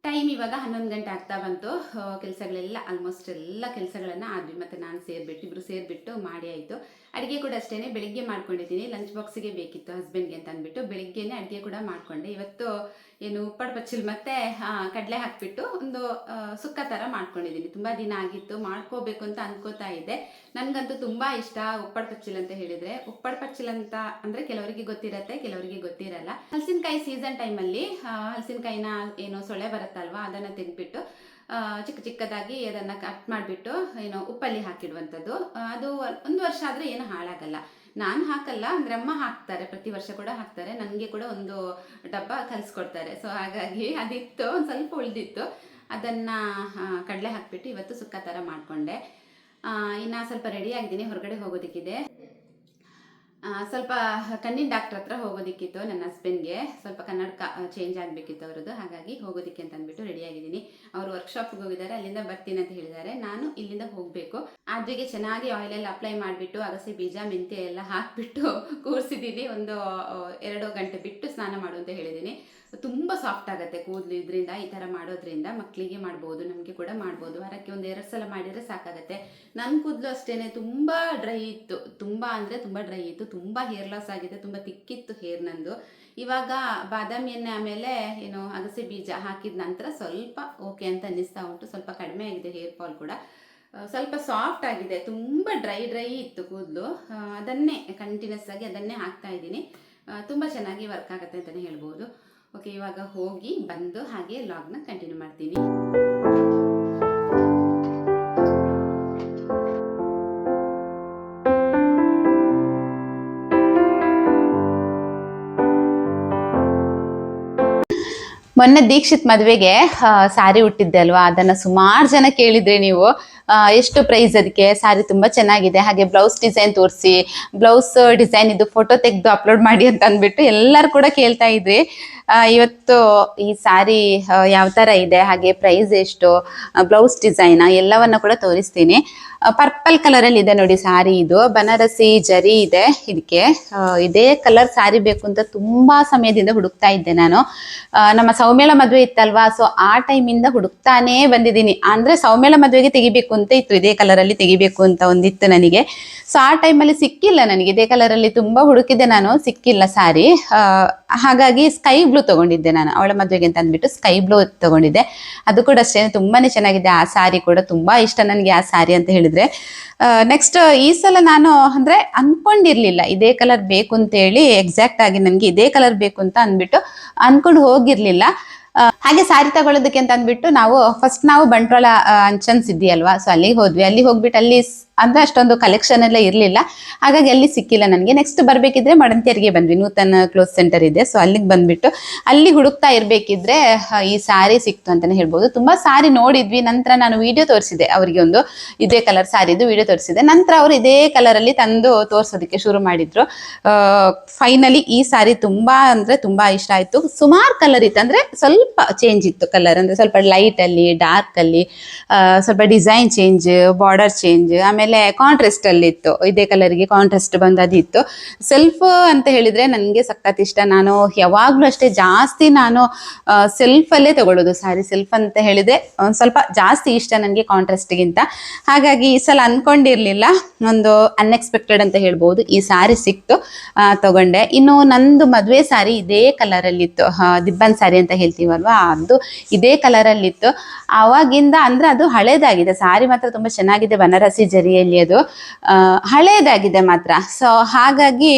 ಟೈಮ್ ಇವಾಗ 11 ಗಂಟೆ ಆಗ್ತಾ ಬಂತು. ಕೆಲಸಗಳೆಲ್ಲ ಆಲ್ಮೋಸ್ಟ್ ಎಲ್ಲ ಕೆಲಸಗಳನ್ನು ಆದ್ವಿ. ಮತ್ತು ನಾನು ಇಬ್ಬರು ಸೇರಿಬಿಟ್ಟು ಮಾಡಿ ಆಯಿತು. ಅಡುಗೆ ಕೂಡ ಅಷ್ಟೇ ಬೆಳಿಗ್ಗೆ ಮಾಡ್ಕೊಂಡಿದ್ದೀನಿ. ಲಂಚ್ ಬಾಕ್ಸಿಗೆ ಬೇಕಿತ್ತು ಹಸ್ಬೆಂಡ್ಗೆ ಅಂತ ಅಂದ್ಬಿಟ್ಟು ಬೆಳಿಗ್ಗೆನೇ ಅಡುಗೆ ಕೂಡ ಮಾಡಿಕೊಂಡೆ. ಇವತ್ತು ಏನು ಉಪ್ಪಡು ಬಚ್ಚಲು ಮತ್ತು ಕಡಲೆ ಹಾಕಿಬಿಟ್ಟು ಒಂದು ಸುಕ್ಕ ಥರ ಮಾಡ್ಕೊಂಡಿದ್ದೀನಿ. ತುಂಬ ದಿನ ಆಗಿತ್ತು, ಮಾಡ್ಕೋಬೇಕು ಅಂತ ಅಂದ್ಕೋತಾ ಇದ್ದೆ. ನನಗಂತೂ ತುಂಬ ಇಷ್ಟ ಉಪ್ಪಡು ಪಚ್ಚಲ್ ಅಂತ ಹೇಳಿದರೆ. ಉಪ್ಪಡು ಪಚ್ಚಲ್ ಅಂತ ಅಂದರೆ ಕೆಲವರಿಗೆ ಗೊತ್ತಿರತ್ತೆ, ಕೆಲವರಿಗೆ ಗೊತ್ತಿರಲ್ಲ. ಹಲಸಿನಕಾಯಿ ಸೀಸನ್ ಟೈಮಲ್ಲಿ ಹಲಸಿನಕಾಯಿನ ಏನು ಸೊಳ್ಳೆ ಬರುತ್ತಲ್ವ, ಅದನ್ನು ತೆಗೆದ್ಬಿಟ್ಟು ಚಿಕ್ಕ ಚಿಕ್ಕದಾಗಿ ಅದನ್ನು ಕಟ್ ಮಾಡಿಬಿಟ್ಟು ಏನು ಉಪ್ಪಲ್ಲಿ ಹಾಕಿಡುವಂಥದ್ದು. ಅದು 1 ವರ್ಷ ಆದರೆ ಏನು ಹಾಳಾಗಲ್ಲ. ನಾನು ಹಾಕಲ್ಲ, ಅಂದರೆ ಅಮ್ಮ ಹಾಕ್ತಾರೆ, ಪ್ರತಿ ವರ್ಷ ಕೂಡ ಹಾಕ್ತಾರೆ. ನನಗೆ ಕೂಡ ಒಂದು ಡಬ್ಬ ಕಲಿಸ್ಕೊಡ್ತಾರೆ. ಸೊ ಹಾಗಾಗಿ ಅದಿತ್ತು, ಒಂದು ಸ್ವಲ್ಪ ಉಳಿದಿತ್ತು. ಅದನ್ನು ಕಡಲೆ ಹಾಕಿಬಿಟ್ಟು ಇವತ್ತು ಸುಕ್ಕ ಥರ ಮಾಡಿಕೊಂಡೆ. ಇನ್ನು ಸ್ವಲ್ಪ ರೆಡಿ ಆಗಿದ್ದೀನಿ, ಹೊರಗಡೆ ಹೋಗೋದಕ್ಕಿದೆ. ಸ್ವಲ್ಪ ಕಣ್ಣಿನ ಡಾಕ್ಟ್ರ್ ಹತ್ರ ಹೋಗೋದಕ್ಕಿತ್ತು ನನ್ನ ಹಸ್ಬೆಂಡ್ಗೆ. ಸ್ವಲ್ಪ ಕನ್ನಡಕ ಚೇಂಜ್ ಆಗಬೇಕಿತ್ತು ಅವರದ್ದು, ಹಾಗಾಗಿ ಹೋಗೋದಕ್ಕೆ ಅಂತ ಅಂದ್ಬಿಟ್ಟು ರೆಡಿಯಾಗಿದ್ದೀನಿ. ಅವರು ವರ್ಕ್ಶಾಪ್ಗೆ ಹೋಗಿದ್ದಾರೆ, ಅಲ್ಲಿಂದ ಬರ್ತೀನಿ ಅಂತ ಹೇಳಿದ್ದಾರೆ. ನಾನು ಇಲ್ಲಿಂದ ಹೋಗಬೇಕು. ಆದ್ರಿಗೆ ಚೆನ್ನಾಗಿ ಆಯಿಲೆಲ್ಲ ಅಪ್ಲೈ ಮಾಡಿಬಿಟ್ಟು ಅಗಸೆ ಬೀಜ ಮೆಂತ್ಯ ಎಲ್ಲ ಹಾಕಿಬಿಟ್ಟು ಕೂರಿಸಿದ್ದೀನಿ. ಒಂದು 2 ಗಂಟೆ ಬಿಟ್ಟು ಸ್ನಾನ ಮಾಡು ಅಂತ ಹೇಳಿದ್ದೀನಿ. ತುಂಬ ಸಾಫ್ಟ್ ಆಗುತ್ತೆ ಕೂದಲು ಇದರಿಂದ. ಈ ಥರ ಮಾಡೋದ್ರಿಂದ ಮಕ್ಕಳಿಗೆ ಮಾಡ್ಬೋದು, ನಮಗೆ ಕೂಡ ಮಾಡ್ಬೋದು. ವಾರಕ್ಕೆ 1-2 ಸಲ ಮಾಡಿದರೆ ಸಾಕಾಗುತ್ತೆ. ನನ್ನ ಕೂದಲು ಅಷ್ಟೇ ತುಂಬ ಡ್ರೈ ಇತ್ತು, ತುಂಬ ಅಂದರೆ ತುಂಬ ಡ್ರೈ ಇತ್ತು. ತುಂಬ ಹೇರ್ ಲಾಸ್ ಆಗಿದೆ, ತುಂಬ ತಿಕ್ಕಿತ್ತು ಹೇರ್ ನಂದು. ಇವಾಗ ಬಾದಾಮಿ ಎಣ್ಣೆ ಆಮೇಲೆ ಏನು ಅಗಸೆ ಬೀಜ ಹಾಕಿದ ನಂತರ ಸ್ವಲ್ಪ ಓಕೆ ಅಂತ ಅನ್ನಿಸ್ತಾ ಉಂಟು. ಸ್ವಲ್ಪ ಕಡಿಮೆ ಆಗಿದೆ ಹೇರ್ ಫಾಲ್ ಕೂಡ, ಸ್ವಲ್ಪ ಸಾಫ್ಟ್ ಆಗಿದೆ. ತುಂಬ ಡ್ರೈ ಇತ್ತು ಕೂದಲು. ಅದನ್ನೇ ಕಂಟಿನ್ಯೂಸ್ ಆಗಿ ಅದನ್ನೇ ಹಾಕ್ತಾ ಇದ್ದೀನಿ. ತುಂಬ ಚೆನ್ನಾಗಿ ವರ್ಕ್ ಆಗುತ್ತೆ ಅಂತಲೇ ಹೇಳ್ಬೋದು. ಓಕೆ, ಇವಾಗ ಹೋಗಿ ಬಂದು ಹಾಗೆ ಲಾಗ್ನ ಕಂಟಿನ್ಯೂ ಮಾಡ್ತೀನಿ. ಮೊನ್ನೆ ದೀಕ್ಷಿತ್ ಮದುವೆಗೆ ಸಾರಿ ಉಟ್ಟಿದ್ದೆ ಅಲ್ವಾ, ಅದನ್ನ ಸುಮಾರು ಜನ ಕೇಳಿದ್ರಿ ನೀವು. ಎಷ್ಟು ಪ್ರೈಸ್ ಅದಕ್ಕೆ, ಸಾರಿ ತುಂಬ ಚೆನ್ನಾಗಿದೆ, ಹಾಗೆ ಬ್ಲೌಸ್ ಡಿಸೈನ್ ತೋರಿಸಿ, ಬ್ಲೌಸ್ ಡಿಸೈನ್ ಇದು ಫೋಟೋ ತೆಗೆದು ಅಪ್ಲೋಡ್ ಮಾಡಿ ಅಂತ ಅಂದ್ಬಿಟ್ಟು ಎಲ್ಲರೂ ಕೂಡ ಕೇಳ್ತಾ ಇದ್ರಿ. ಇವತ್ತು ಈ ಸಾರಿ ಯಾವ ಥರ ಇದೆ, ಹಾಗೆ ಪ್ರೈಸ್ ಎಷ್ಟು, ಬ್ಲೌಸ್ ಡಿಸೈನ್ ಎಲ್ಲವನ್ನ ಕೂಡ ತೋರಿಸ್ತೀನಿ. ಪರ್ಪಲ್ ಕಲರಲ್ಲಿ ಇದೆ ನೋಡಿ ಸಾರಿ. ಇದು ಬನಾರಸಿ ಜರಿ ಇದೆ ಇದಕ್ಕೆ. ಇದೇ ಕಲರ್ ಸಾರಿ ಬೇಕು ಅಂತ ತುಂಬಾ ಸಮಯದಿಂದ ಹುಡುಕ್ತಾ ಇದ್ದೆ ನಾನು. ನಮ್ಮ ಸೌಮ್ಯಳ ಮದುವೆ ಇತ್ತಲ್ವಾ, ಸೊ ಆ ಟೈಮಿಂದ ಹುಡುಕ್ತಾನೇ ಬಂದಿದ್ದೀನಿ. ಅಂದ್ರೆ ಸೌಮ್ಯಳ ಮದುವೆಗೆ ತೆಗಿಬೇಕು ಅಂತ ಇತ್ತು, ಇದೇ ಕಲರಲ್ಲಿ ತೆಗಿಬೇಕು ಅಂತ ಒಂದಿತ್ತು ನನಗೆ. ಸೊ ಆ ಟೈಮಲ್ಲಿ ಸಿಕ್ಕಿಲ್ಲ ನನಗೆ, ಇದೇ ಕಲರಲ್ಲಿ ತುಂಬಾ ಹುಡುಕಿದೆ ನಾನು, ಸಿಕ್ಕಿಲ್ಲ ಸಾರಿ. ಹಾಗಾಗಿ ಸ್ಕೈ ಬ್ಲೂ ತಗೊಂಡಿದ್ದೆ ನಾನು ಅವಳ ಮದುವೆಗೆ ಅಂತ ಅಂದ್ಬಿಟ್ಟು. ಸ್ಕೈ ಬ್ಲೂ ತಗೊಂಡಿದ್ದೆ, ಅದು ಕೂಡ ಅಷ್ಟೇ ತುಂಬಾನೇ ಚೆನ್ನಾಗಿದೆ. ಆ ಸಾರಿ ಕೂಡ ತುಂಬಾ ಇಷ್ಟ ನನಗೆ ಆ ಸಾರಿ ಅಂತ ಹೇಳಿದ್ರೆ. ನೆಕ್ಸ್ಟ್ ಈ ಸಲ ನಾನು ಅಂದ್ರೆ ಅನ್ಕೊಂಡಿರ್ಲಿಲ್ಲ ಇದೇ ಕಲರ್ ಬೇಕು ಅಂತ ಹೇಳಿ, ಎಕ್ಸಾಕ್ಟ್ ಆಗಿ ನನಗೆ ಇದೇ ಕಲರ್ ಬೇಕು ಅಂತ ಅಂದ್ಬಿಟ್ಟು ಅನ್ಕೊಂಡು ಹೋಗಿರ್ಲಿಲ್ಲ. ಹಾಗೆ ಸಾರಿ ತಗೊಳ್ಳೋದಕ್ಕೆ ಅಂತ ಅಂದ್ಬಿಟ್ಟು ನಾವು ಬಂಟ್ವಾಳ ಅಂಚನ್ಸ್ ಇದೆಯಲ್ವಾ, ಸೊ ಅಲ್ಲಿಗೆ ಹೋದ್ವಿ. ಅಲ್ಲಿ ಹೋಗ್ಬಿಟ್ಟು ಅಲ್ಲಿ ಅಂದ್ರೆ ಅಷ್ಟೊಂದು ಕಲೆಕ್ಷನ್ ಎಲ್ಲ ಇರಲಿಲ್ಲ, ಹಾಗಾಗಿ ಅಲ್ಲಿ ಸಿಕ್ಕಿಲ್ಲ ನನಗೆ. ನೆಕ್ಸ್ಟ್ ಬರ್ಬೇಕಿದ್ರೆ ಮಡಂತಿಯರಿಗೆ ಬಂದ್ವಿ, ನೂತನ ಕ್ಲೋತ್ ಸೆಂಟರ್ ಇದೆ, ಸೊ ಅಲ್ಲಿಗೆ ಬಂದ್ಬಿಟ್ಟು ಅಲ್ಲಿ ಹುಡುಕ್ತಾ ಇರ್ಬೇಕಿದ್ರೆ ಈ ಸಾರಿ ಸಿಕ್ತು ಅಂತಾನೆ ಹೇಳ್ಬೋದು. ತುಂಬಾ ಸಾರಿ ನೋಡಿದ್ವಿ. ನಂತರ ನಾನು ವಿಡಿಯೋ ತೋರಿಸಿದೆ ಅವರಿಗೆ, ಒಂದು ಇದೇ ಕಲರ್ ಸಾರಿದು ವಿಡಿಯೋ ತೋರಿಸಿದೆ. ನಂತರ ಅವರು ಇದೇ ಕಲರ್ ಅಲ್ಲಿ ತಂದು ತೋರ್ಸೋದಕ್ಕೆ ಶುರು ಮಾಡಿದ್ರು. ಫೈನಲಿ ಈ ಸಾರಿ ತುಂಬಾ ಅಂದ್ರೆ ತುಂಬಾ ಇಷ್ಟ ಆಯ್ತು. ಸುಮಾರು ಕಲರ್ ಇತ್ತು, ಅಂದ್ರೆ ಸ್ವಲ್ಪ ಚೇಂಜ್ ಇತ್ತು ಕಲರ್, ಅಂದ್ರೆ ಸ್ವಲ್ಪ ಲೈಟ್ ಅಲ್ಲಿ, ಡಾರ್ಕ್ ಅಲ್ಲಿ, ಸ್ವಲ್ಪ ಡಿಸೈನ್ ಚೇಂಜ್, ಬಾರ್ಡರ್ ಚೇಂಜ್, ಆಮೇಲೆ ಕಾಂಟ್ರಾಸ್ಟ್ ಅಲ್ಲಿ ಇತ್ತು. ಇದೇ ಕಲರ್ಗೆ ಕಾಂಟ್ರಾಸ್ಟ್ ಬಂದದಿತ್ತು. ಸೆಲ್ಫ್ ಅಂತ ಹೇಳಿದ್ರೆ ನನಗೆ ಸಖತ್ ಇಷ್ಟ. ನಾನು ಯಾವಾಗ್ಲೂ ಅಷ್ಟೇ ಜಾಸ್ತಿ ನಾನು ಸೆಲ್ಫ್ ಅಲ್ಲೇ ತಗೊಳ್ಳೋದು ಸಾರಿ. ಸೆಲ್ಫ್ ಅಂತ ಹೇಳಿದ್ರೆ ಒಂದ್ ಸ್ವಲ್ಪ ಜಾಸ್ತಿ ಇಷ್ಟ ನನಗೆ ಕಾಂಟ್ರಾಸ್ಟ್ಗಿಂತ. ಹಾಗಾಗಿ ಈ ಸಲ ಅನ್ಕೊಂಡಿರ್ಲಿಲ್ಲ, ಒಂದು ಅನ್ಎಕ್ಸ್ಪೆಕ್ಟೆಡ್ ಅಂತ ಹೇಳ್ಬೋದು, ಈ ಸಾರಿ ಸಿಕ್ತು, ತಗೊಂಡೆ. ಇನ್ನು ನಂದು ಮದುವೆ ಸಾರಿ ಇದೇ ಕಲರ್ ಅಲ್ಲಿ ಇತ್ತು, ದಿಬ್ಬನ್ ಸಾರಿ ಅಂತ ಹೇಳ್ತೀವಲ್ವಾ, ಅದು ಇದೇ ಕಲರ್ ಅಲ್ಲಿ ಇತ್ತು. ಆವಾಗಿಂದ ಅಂದ್ರೆ ಅದು ಹಳೇದಾಗಿದೆ ಸಾರಿ, ಮಾತ್ರ ತುಂಬಾ ಚೆನ್ನಾಗಿದೆ, ಬನಾರಸಿ ಜರಿಯಲ್ಲಿ ಅದು ಹಳೇದಾಗಿದೆ ಮಾತ್ರ. ಸೊ ಹಾಗಾಗಿ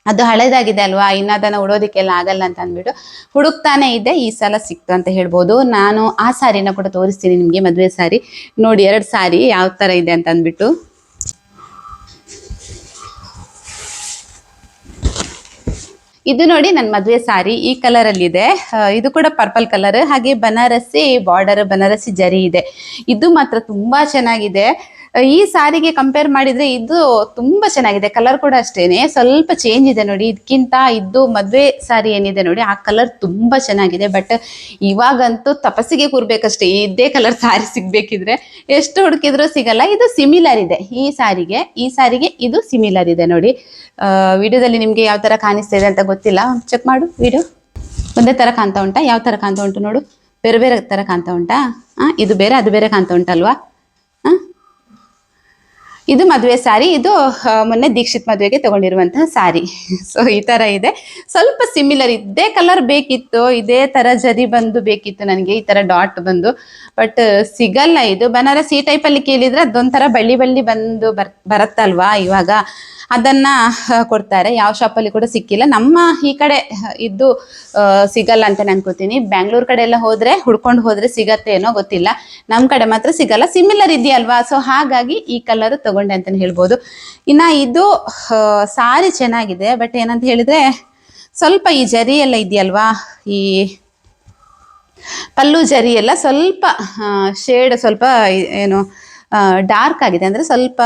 ಅದು ಹಳೇದಾಗಿದೆ ಅಲ್ವಾ, ಇನ್ನು ಅದನ್ನು ಉಡೋದಕ್ಕೆಲ್ಲ ಆಗಲ್ಲ ಅಂತ ಅಂದ್ಬಿಟ್ಟು ಹುಡುಕ್ತಾನೆ ಇದ್ದೆ. ಈ ಸಲ ಸಿಕ್ತು ಅಂತ ಹೇಳ್ಬೋದು. ನಾನು ಆ ಸಾರಿನ ಕೂಡ ತೋರಿಸ್ತೀನಿ ನಿಮಗೆ, ಮದುವೆ ಸಾರಿ ನೋಡಿ, 2 ಸಾರಿ ಯಾವ ಥರ ಇದೆ ಅಂತ ಅಂದ್ಬಿಟ್ಟು. ಇದು ನೋಡಿ ನನ್ನ ಮದುವೆ ಸಾರಿ ಈ ಕಲರ್ ಅಲ್ಲಿ ಇದೆ. ಇದು ಕೂಡ ಪರ್ಪಲ್ ಕಲರ್, ಹಾಗೆ ಬನಾರಸಿ ಬಾರ್ಡರ್, ಬನಾರಸಿ ಜರಿ ಇದೆ. ಇದು ಮಾತ್ರ ತುಂಬಾ ಚೆನ್ನಾಗಿದೆ. ಈ ಸಾರಿಗೆ ಕಂಪೇರ್ ಮಾಡಿದ್ರೆ ಇದು ತುಂಬಾ ಚೆನ್ನಾಗಿದೆ. ಕಲರ್ ಕೂಡ ಅಷ್ಟೇನೆ, ಸ್ವಲ್ಪ ಚೇಂಜ್ ಇದೆ ನೋಡಿ. ಇದಕ್ಕಿಂತ ಇದು ಮದುವೆ ಸಾರಿ ಏನಿದೆ ನೋಡಿ ಆ ಕಲರ್ ತುಂಬಾ ಚೆನ್ನಾಗಿದೆ. ಬಟ್ ಇವಾಗಂತೂ ತಪಸ್ಸಿಗೆ ಕೂರ್ಬೇಕಷ್ಟೇ ಇದೇ ಕಲರ್ ಸಾರಿ ಸಿಗ್ಬೇಕಿದ್ರೆ, ಎಷ್ಟು ಹುಡುಕಿದ್ರು ಸಿಗಲ್ಲ. ಇದು ಸಿಮಿಲರ್ ಇದೆ ಈ ಸಾರಿಗೆ ಇದು ಸಿಮಿಲರ್ ಇದೆ ನೋಡಿ. ವಿಡಿಯೋದಲ್ಲಿ ನಿಮ್ಗೆ ಯಾವ ತರ ಕಾಣಿಸ್ತಾ ಇದೆ ಅಂತ ಗೊತ್ತಿಲ್ಲ, ಚೆಕ್ ಮಾಡು ವಿಡಿಯೋ. ಒಂದೇ ತರ ಕಾಣ್ತಾ ಉಂಟಾ? ಯಾವ ತರ ಕಾಣ್ತಾ ಉಂಟು ನೋಡು, ಬೇರೆ ಬೇರೆ ತರ ಕಾಣ್ತಾ ಉಂಟಾ? ಇದು ಬೇರೆ ಅದು ಬೇರೆ ಕಾಣ್ತಾ ಉಂಟಲ್ವಾ? ಇದು ಮದುವೆ ಸಾರಿ. ಇದು ಮೊನ್ನೆ ದೀಕ್ಷಿತ್ ಮದುವೆಗೆ ತಗೊಂಡಿರುವಂತಹ ಸಾರಿ. ಸೊ ಈ ತರ ಇದೆ, ಸ್ವಲ್ಪ ಸಿಮಿಲರ್. ಇದೇ ಕಲರ್ ಬೇಕಿತ್ತು, ಇದೇ ತರ ಜರಿ ಬಂದು ಬೇಕಿತ್ತು ನನಗೆ, ಈ ತರ ಡಾಟ್ ಬಂದು. ಬಟ್ ಸಿಗಲ್ಲ. ಇದು ಬನಾರಸ್ ಈ ಟೈಪ್ ಅಲ್ಲಿ ಕೇಳಿದ್ರೆ ಅದೊಂಥರ ಬಳ್ಳಿ ಬಳ್ಳಿ ಬಂದು ಬರತ್ತಲ್ವಾ ಇವಾಗ, ಅದನ್ನ ಕೊಡ್ತಾರೆ. ಯಾವ ಶಾಪಲ್ಲಿ ಕೂಡ ಸಿಕ್ಕಿಲ್ಲ. ನಮ್ಮ ಈ ಕಡೆ ಇದ್ದು ಸಿಗಲ್ಲ ಅಂತ ಅನ್ಕೋತೀನಿ. ಬ್ಯಾಂಗ್ಳೂರ್ ಕಡೆ ಎಲ್ಲ ಹೋದ್ರೆ ಹುಡ್ಕೊಂಡು ಹೋದ್ರೆ ಸಿಗತ್ತೆ ಏನೋ ಗೊತ್ತಿಲ್ಲ, ನಮ್ ಕಡೆ ಮಾತ್ರ ಸಿಗಲ್ಲ. ಸಿಮಿಲರ್ ಇದೆಯಲ್ವಾ, ಸೊ ಹಾಗಾಗಿ ಈ ಕಲರ್ ತಗೊಂಡೆ ಅಂತಾನೆ ಹೇಳ್ಬೋದು. ಇನ್ನ ಇದು ಸಾರಿ ಚೆನ್ನಾಗಿದೆ, ಬಟ್ ಏನಂತ ಹೇಳಿದ್ರೆ ಸ್ವಲ್ಪ ಈ ಜರಿ ಎಲ್ಲ ಇದೆಯಲ್ವಾ, ಈ ಪಲ್ಲು ಜರಿ ಎಲ್ಲ ಸ್ವಲ್ಪ ಶೇಡ್ ಸ್ವಲ್ಪ ಏನು ಡಾರ್ಕ್ ಆಗಿದೆ, ಅಂದ್ರೆ ಸ್ವಲ್ಪ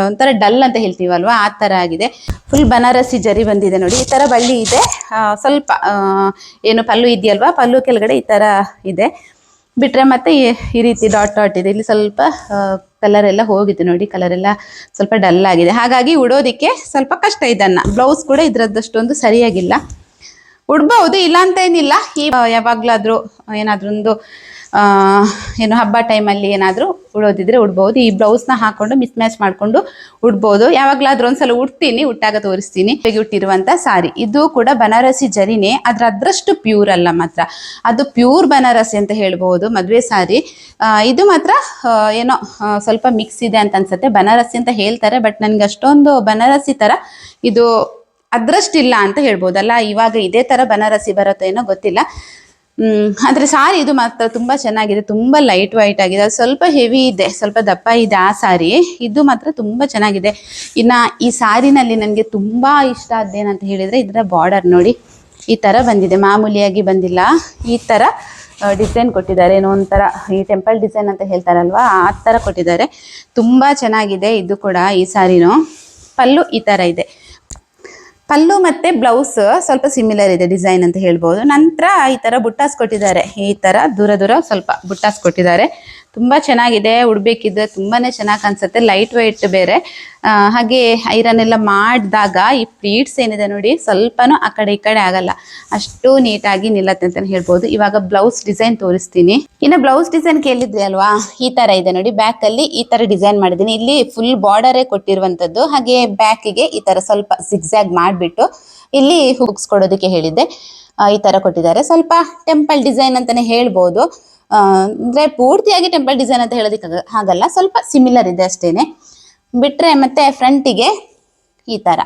ಒಂಥರ ಡಲ್ ಅಂತ ಹೇಳ್ತೀವಲ್ವಾ ಆ ತರ ಆಗಿದೆ. ಫುಲ್ ಬನಾರಸಿ ಜರಿ ಬಂದಿದೆ ನೋಡಿ, ಈ ತರ ಬಳ್ಳಿ ಇದೆ. ಸ್ವಲ್ಪ ಏನು ಪಲ್ಲು ಇದೆಯಲ್ವಾ, ಪಲ್ಲು ಕೆಳಗಡೆ ಈ ತರ ಇದೆ. ಬಿಟ್ರೆ ಮತ್ತೆ ಈ ರೀತಿ ಡಾಟ್ ಡಾಟ್ ಇದೆ. ಇಲ್ಲಿ ಸ್ವಲ್ಪ ಕಲರ್ ಎಲ್ಲ ಹೋಗಿದೆ ನೋಡಿ, ಕಲರ್ ಎಲ್ಲ ಸ್ವಲ್ಪ ಡಲ್ ಆಗಿದೆ. ಹಾಗಾಗಿ ಉಡೋದಿಕ್ಕೆ ಸ್ವಲ್ಪ ಕಷ್ಟ. ಇದನ್ನ ಬ್ಲೌಸ್ ಕೂಡ ಇದ್ರದ್ದಷ್ಟೊಂದು ಸರಿಯಾಗಿಲ್ಲ. ಉಡ್ಬಹುದು, ಇಲ್ಲ ಅಂತ ಏನಿಲ್ಲ. ಈ ಯಾವಾಗ್ಲಾದ್ರೂ ಏನಾದ್ರೂ ಒಂದು ಏನು ಹಬ್ಬ ಟೈಮಲ್ಲಿ ಏನಾದರೂ ಉಡೋದಿದ್ರೆ ಉಡ್ಬೋದು. ಈ ಬ್ಲೌಸ್ನ ಹಾಕೊಂಡು ಮಿಸ್ ಮ್ಯಾಚ್ ಮಾಡ್ಕೊಂಡು ಉಡ್ಬೋದು. ಯಾವಾಗ್ಲಾದ್ರೂ ಒಂದ್ಸಲ ಉಡ್ತೀನಿ, ಉಟ್ಟಾಗ ತೋರಿಸ್ತೀನಿ. ಉಟ್ಟಿರುವಂತ ಸಾರಿ ಇದು ಕೂಡ ಬನಾರಸಿ ಜರಿನೇ, ಅದ್ರಷ್ಟು ಪ್ಯೂರ್ ಅಲ್ಲ ಮಾತ್ರ. ಅದು ಪ್ಯೂರ್ ಬನಾರಸಿ ಅಂತ ಹೇಳ್ಬೋದು ಮದುವೆ ಸಾರಿ. ಇದು ಮಾತ್ರ ಏನೋ ಸ್ವಲ್ಪ ಮಿಕ್ಸ್ ಇದೆ ಅಂತ ಅನ್ಸುತ್ತೆ. ಬನಾರಸಿ ಅಂತ ಹೇಳ್ತಾರೆ, ಬಟ್ ನನ್ಗೆ ಅಷ್ಟೊಂದು ಬನಾರಸಿ ತರ ಇದು ಅದ್ರಷ್ಟಿಲ್ಲ ಅಂತ ಹೇಳ್ಬೋದಲ್ಲ. ಇವಾಗ ಇದೇ ತರ ಬನಾರಸಿ ಬರುತ್ತೋ ಏನೋ ಗೊತ್ತಿಲ್ಲ. ಆದ್ರೆ ಸಾರಿ ಇದು ಮಾತ್ರ ತುಂಬಾ ಚೆನ್ನಾಗಿದೆ, ತುಂಬಾ ಲೈಟ್ ವೈಟ್ ಆಗಿದೆ. ಅದು ಸ್ವಲ್ಪ ಹೆವಿ ಇದೆ, ಸ್ವಲ್ಪ ದಪ್ಪ ಇದೆ ಆ ಸಾರಿ. ಇದು ಮಾತ್ರ ತುಂಬಾ ಚೆನ್ನಾಗಿದೆ. ಇನ್ನ ಈ ಸಾರಿನಲ್ಲಿ ನನಗೆ ತುಂಬಾ ಇಷ್ಟ ಆದ್ದೇನಂತ ಹೇಳಿದ್ರೆ ಇದರ ಬಾರ್ಡರ್ ನೋಡಿ, ಈ ತರ ಬಂದಿದೆ. ಮಾಮೂಲಿಯಾಗಿ ಬಂದಿಲ್ಲ, ಈ ತರ ಡಿಸೈನ್ ಕೊಟ್ಟಿದ್ದಾರೆ. ಏನೋ ಒಂಥರ ಈ ಟೆಂಪಲ್ ಡಿಸೈನ್ ಅಂತ ಹೇಳ್ತಾರಲ್ವಾ ಆ ತರ ಕೊಟ್ಟಿದ್ದಾರೆ. ತುಂಬಾ ಚೆನ್ನಾಗಿದೆ ಇದು ಕೂಡ. ಈ ಸಾರಿನೂ ಪಲ್ಲು ಈ ತರ ಇದೆ. ಪಲ್ಲು ಮತ್ತೆ ಬ್ಲೌಸ್ ಸ್ವಲ್ಪ ಸಿಮಿಲರ್ ಇದೆ ಡಿಸೈನ್ ಅಂತ ಹೇಳ್ಬೋದು. ನಂತರ ಈ ತರ ಬುಟ್ಟಾಸ್ ಕೊಟ್ಟಿದ್ದಾರೆ, ಈ ತರ ದೂರ ದೂರ ಸ್ವಲ್ಪ ಬುಟ್ಟಾಸ್ ಕೊಟ್ಟಿದ್ದಾರೆ. ತುಂಬಾ ಚೆನ್ನಾಗಿದೆ, ಉಡ್ಬೇಕಿದ್ರೆ ತುಂಬಾನೇ ಚೆನ್ನಾಗಿ ಅನ್ಸುತ್ತೆ. ಲೈಟ್ ವೈಟ್ ಬೇರೆ, ಹಾಗೆ ಐರನ್ ಎಲ್ಲ ಮಾಡಿದಾಗ ಈ ಪ್ಲೀಟ್ಸ್ ಏನಿದೆ ನೋಡಿ ಸ್ವಲ್ಪನೂ ಆ ಕಡೆ ಈ ಕಡೆ ಆಗಲ್ಲ, ಅಷ್ಟು ನೀಟಾಗಿ ನಿಲ್ಲತ್ತೆ ಅಂತ ಹೇಳ್ಬೋದು. ಇವಾಗ ಬ್ಲೌಸ್ ಡಿಸೈನ್ ತೋರಿಸ್ತೀನಿ. ಇನ್ನು ಬ್ಲೌಸ್ ಡಿಸೈನ್ ಕೇಳಿದ್ರಿ ಅಲ್ವಾ, ಈ ತರ ಇದೆ ನೋಡಿ. ಬ್ಯಾಕ್ ಅಲ್ಲಿ ಈ ತರ ಡಿಸೈನ್ ಮಾಡಿದ್ದೀನಿ. ಇಲ್ಲಿ ಫುಲ್ ಬಾರ್ಡರೇ ಕೊಟ್ಟಿರುವಂತದ್ದು. ಹಾಗೆ ಬ್ಯಾಕಿಗೆ ಈ ತರ ಸ್ವಲ್ಪ ಸಿಗ್ಸಾಗ್ ಮಾಡಿಬಿಟ್ಟು ಇಲ್ಲಿ ಹುಕ್ಸ್ ಕೊಡೋದಕ್ಕೆ ಹೇಳಿದ್ದೆ. ಈ ತರ ಕೊಟ್ಟಿದ್ದಾರೆ. ಸ್ವಲ್ಪ ಟೆಂಪಲ್ ಡಿಸೈನ್ ಅಂತಾನೆ ಹೇಳ್ಬೋದು. ಅಂದ್ರೆ ಪೂರ್ತಿಯಾಗಿ ಟೆಂಪಲ್ ಡಿಸೈನ್ ಅಂತ ಹೇಳೋದಕ್ಕೆ ಹಾಗಲ್ಲ, ಸ್ವಲ್ಪ ಸಿಮಿಲರ್ ಇದೆ ಅಷ್ಟೇನೆ. ಬಿಟ್ರೆ ಮತ್ತೆ ಫ್ರಂಟಿಗೆ ಈ ತರ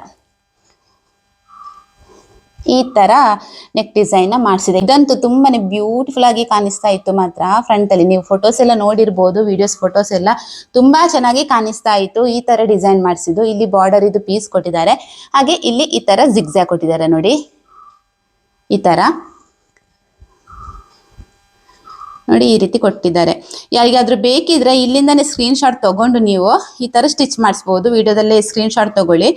ನೆಕ್ ಡಿಸೈನ್ ಮಾಡಿಸಿದೆ. ಇದಂತೂ ತುಂಬಾನೇ ಬ್ಯೂಟಿಫುಲ್ ಆಗಿ ಕಾಣಿಸ್ತಾ ಇತ್ತು ಮಾತ್ರ. ಫ್ರಂಟ್ ಅಲ್ಲಿ ನೀವು ಫೋಟೋಸ್ ಎಲ್ಲ ನೋಡಿರ್ಬೋದು, ವಿಡಿಯೋಸ್ ಫೋಟೋಸ್ ಎಲ್ಲ ತುಂಬಾ ಚೆನ್ನಾಗಿ ಕಾಣಿಸ್ತಾ ಇತ್ತು. ಈ ತರ ಡಿಸೈನ್ ಮಾಡಿಸಿದ್ದು. ಇಲ್ಲಿ ಬಾರ್ಡರ್ ಇದು ಪೀಸ್ ಕೊಟ್ಟಿದ್ದಾರೆ, ಹಾಗೆ ಇಲ್ಲಿ ಈ ತರ ಜಿಗ್ಜಾಗ್ ಕೊಟ್ಟಿದ್ದಾರೆ ನೋಡಿ. ಈ ತರ ನೋಡಿ, ಈ ರೀತಿ ಕೊಟ್ಟಿದ್ದಾರೆ. ಯಾರಿಗಾದ್ರೂ ಬೇಕಿದ್ರೆ ಇಲ್ಲಿಂದಾನೇ ಸ್ಕ್ರೀನ್ ಶಾಟ್ ತಗೊಂಡು ನೀವು ಈ ತರ ಸ್ಟಿಚ್ ಮಾಡಿಸ್ಬೋದು. ವಿಡಿಯೋದಲ್ಲೇ ಸ್ಕ್ರೀನ್ ಶಾಟ್ ತಗೊಳ್ಳಿ.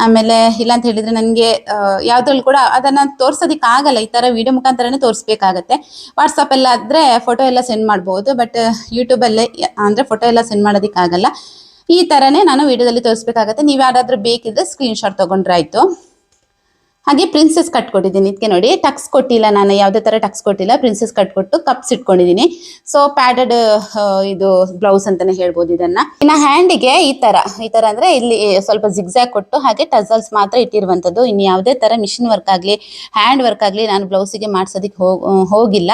ಆಮೇಲೆ ಇಲ್ಲ ಅಂತ ಹೇಳಿದ್ರೆ ನನಗೆ ಯಾವ್ದ್ರಲ್ಲಿ ಕೂಡ ಅದನ್ನ ತೋರ್ಸೋದಿಕ್ ಆಗಲ್ಲ, ಈ ತರ ವಿಡಿಯೋ ಮುಖಾಂತರನೇ ತೋರಿಸ್ಬೇಕಾಗತ್ತೆ. ವಾಟ್ಸಪ್ ಎಲ್ಲ ಆದ್ರೆ ಫೋಟೋ ಎಲ್ಲ ಸೆಂಡ್ ಮಾಡ್ಬೋದು, ಬಟ್ ಯೂಟ್ಯೂಬಲ್ಲೇ ಅಂದ್ರೆ ಫೋಟೋ ಎಲ್ಲ ಸೆಂಡ್ ಮಾಡೋದಿಕ್ ಆಗಲ್ಲ. ಈ ತರನೇ ನಾನು ವಿಡಿಯೋದಲ್ಲಿ ತೋರಿಸ್ಬೇಕಾಗತ್ತೆ. ನೀವು ಯಾರಾದ್ರೂ ಬೇಕಿದ್ರೆ ಸ್ಕ್ರೀನ್ ಶಾಟ್ ತಗೊಂಡ್ರೆ ಆಯ್ತು. ಹಾಗೆ ಪ್ರಿನ್ಸೆಸ್ ಕಟ್ ಕೊಟ್ಟಿದ್ದೀನಿ. ಇದಕ್ಕೆ ನೋಡಿ ಟಕ್ಸ್ ಕೊಟ್ಟಿಲ್ಲ, ನಾನು ಯಾವುದೇ ತರ ಟಕ್ಸ್ ಕೊಟ್ಟಿಲ್ಲ. ಪ್ರಿನ್ಸೆಸ್ ಕಟ್ ಕೊಟ್ಟು ಕಪ್ಸ್ ಇಟ್ಕೊಂಡಿದ್ದೀನಿ. ಸೊ ಪ್ಯಾಡೆಡ್ ಇದು ಬ್ಲೌಸ್ ಅಂತಾನೆ ಹೇಳ್ಬೋದು ಇದನ್ನ. ಇನ್ನು ಹ್ಯಾಂಡಿಗೆ ಈ ತರ ಅಂದ್ರೆ ಇಲ್ಲಿ ಸ್ವಲ್ಪ ಜಿಗ್ಜಾಗ್ ಕೊಟ್ಟು ಹಾಗೆ ಟಸಲ್ಸ್ ಮಾತ್ರ ಇಟ್ಟಿರುವಂತದ್ದು. ಇನ್ನು ಯಾವುದೇ ತರ ಮಿಷಿನ್ ವರ್ಕ್ ಆಗ್ಲಿ ಹ್ಯಾಂಡ್ ವರ್ಕ್ ಆಗ್ಲಿ ನಾನು ಬ್ಲೌಸಿಗೆ ಮಾಡ್ಸೋದಿಕ್ ಹೋಗಿಲ್ಲ.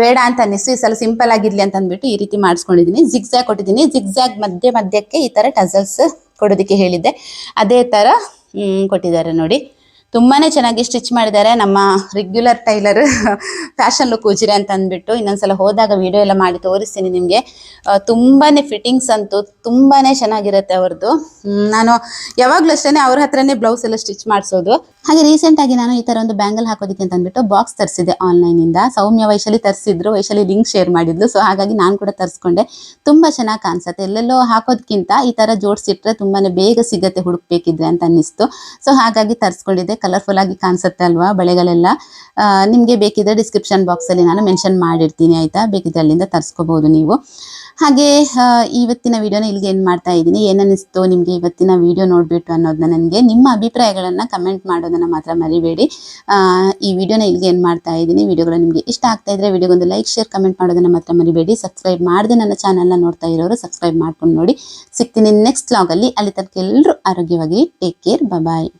ಬೇಡ ಅಂತ ಅನ್ನಿಸ್ತು. ಈ ಸಲ ಸಿಂಪಲ್ ಆಗಿರ್ಲಿ ಅಂತ ಅಂದ್ಬಿಟ್ಟು ಈ ರೀತಿ ಮಾಡಿಸ್ಕೊಂಡಿದ್ದೀನಿ. ಜಿಗ್ಜಾಗ್ ಕೊಟ್ಟಿದ್ದೀನಿ. ಜಿಗ್ಜಾಗ್ ಮಧ್ಯಕ್ಕೆ ಈ ತರ ಟಸಲ್ಸ್ ಕೊಡೋದಕ್ಕೆ ಹೇಳಿದ್ದೆ, ಅದೇ ತರ ಕೊಟ್ಟಿದ್ದಾರೆ ನೋಡಿ. ತುಂಬಾನೇ ಚೆನ್ನಾಗಿ ಸ್ಟಿಚ್ ಮಾಡಿದ್ದಾರೆ. ನಮ್ಮ regular tailor fashion look Ujire ಅಂತ ಅಂದ್ಬಿಟ್ಟು ಇನ್ನೊಂದ್ಸಲ ಹೋದಾಗ ವಿಡಿಯೋ ಎಲ್ಲ ಮಾಡಿ ತೋರಿಸ್ತೀನಿ ನಿಮಗೆ. ತುಂಬಾನೇ ಫಿಟ್ಟಿಂಗ್ಸ್ ಅಂತೂ ತುಂಬಾನೇ ಚೆನ್ನಾಗಿರುತ್ತೆ ಅವ್ರದ್ದು. ನಾನು ಯಾವಾಗ್ಲೂ ಅಷ್ಟೇನೆ ಅವ್ರ ಹತ್ರನೇ ಬ್ಲೌಸ್ ಎಲ್ಲ ಸ್ಟಿಚ್ ಮಾಡಿಸೋದು. ಹಾಗೆ ರೀಸೆಂಟ್ ಆಗಿ ನಾನು ಈ ತರ ಒಂದು ಬ್ಯಾಂಗಲ್ ಹಾಕೋದಕ್ಕೆ ಅಂತ ಅಂದ್ಬಿಟ್ಟು ಬಾಕ್ಸ್ ತರಿಸಿದೆ ಆನ್ಲೈನ್ ಇಂದ. ಸೌಮ್ಯ ವೈಶಾಲಿ ತರಿಸಿದ್ರು, ವೈಶಾಲಿ ಲಿಂಕ್ ಶೇರ್ ಮಾಡಿದ್ಲು. ಸೊ ಹಾಗಾಗಿ ನಾನು ಕೂಡ ತರಿಸ್ಕೊಂಡೆ. ತುಂಬಾ ಚೆನ್ನಾಗಿ ಕಾಣಿಸುತ್ತೆ. ಎಲ್ಲೆಲ್ಲೋ ಹಾಕೋದಕ್ಕಿಂತ ಈ ತರ ಜೋಡಿಸಿಟ್ರೆ ತುಂಬಾನೇ ಬೇಗ ಸಿಗತ್ತೆ ಹುಡುಕ್ಬೇಕಿದ್ರೆ ಅಂತ ಅನ್ನಿಸ್ತು. ಸೊ ಹಾಗಾಗಿ ತರಿಸ್ಕೊಂಡಿದ್ದೆ. ಕಲರ್ಫುಲ್ ಆಗಿ ಕಾಣಿಸುತ್ತೆ ಅಲ್ವಾ ಬಳೆಗಳೆಲ್ಲ. ನಿಮ್ಗೆ ಬೇಕಿದ್ರೆ ಡಿಸ್ಕ್ರಿಪ್ಷನ್ ಬಾಕ್ಸ್ ಅಲ್ಲಿ ನಾನು ಮೆನ್ಷನ್ ಮಾಡಿರ್ತೀನಿ ಆಯ್ತಾ, ಬೇಕಿದ್ರೆ ಅಲ್ಲಿಂದ ತರಿಸ್ಕೋಬಹುದು ನೀವು. ಹಾಗೆ ಇವತ್ತಿನ ವಿಡಿಯೋನ ಇಲ್ಲಿಗೆ ಎಂಡ್ ಮಾಡ್ತಾ ಇದ್ದೀನಿ. ಏನನ್ನಿಸ್ತು ನಿಮಗೆ ಇವತ್ತಿನ ವಿಡಿಯೋ ನೋಡ್ಬಿಟ್ಟು ಅನ್ನೋದನ್ನ ನನಗೆ ನಿಮ್ಮ ಅಭಿಪ್ರಾಯಗಳನ್ನ ಕಮೆಂಟ್ ಮಾಡೋದನ್ನ ಮಾತ್ರ ಮರಿಬೇಡಿ. ಈ ವಿಡಿಯೋನ ಇಲ್ಲಿಗೆ ಎಂಡ್ ಮಾಡ್ತಾ ಇದ್ದೀನಿ. ವಿಡಿಯೋಗಳು ನಿಮಗೆ ಇಷ್ಟ ಆಗ್ತಾ ಇದ್ರೆ ವಿಡಿಯೋಗೊಂದು ಲೈಕ್ ಶೇರ್ ಕಮೆಂಟ್ ಮಾಡೋದನ್ನ ಮಾತ್ರ ಮರಿಬೇಡಿ. ಸಬ್ಸ್ಕ್ರೈಬ್ ಮಾಡದೆ ನನ್ನ ಚಾನಲ್ನ ನೋಡ್ತಾ ಇರೋರು ಸಬ್ಸ್ಕ್ರೈಬ್ ಮಾಡ್ಕೊಂಡು ನೋಡಿ. ಸಿಗ್ತೀನಿ ನೆಕ್ಸ್ಟ್ ವ್ಲಾಗ್ ಅಲ್ಲಿ. ಅಲ್ಲಿ ತನಕ ಎಲ್ಲರೂ ಆರೋಗ್ಯವಾಗಿ ಟೇಕ್ ಕೇರ್. ಬಾಯ್.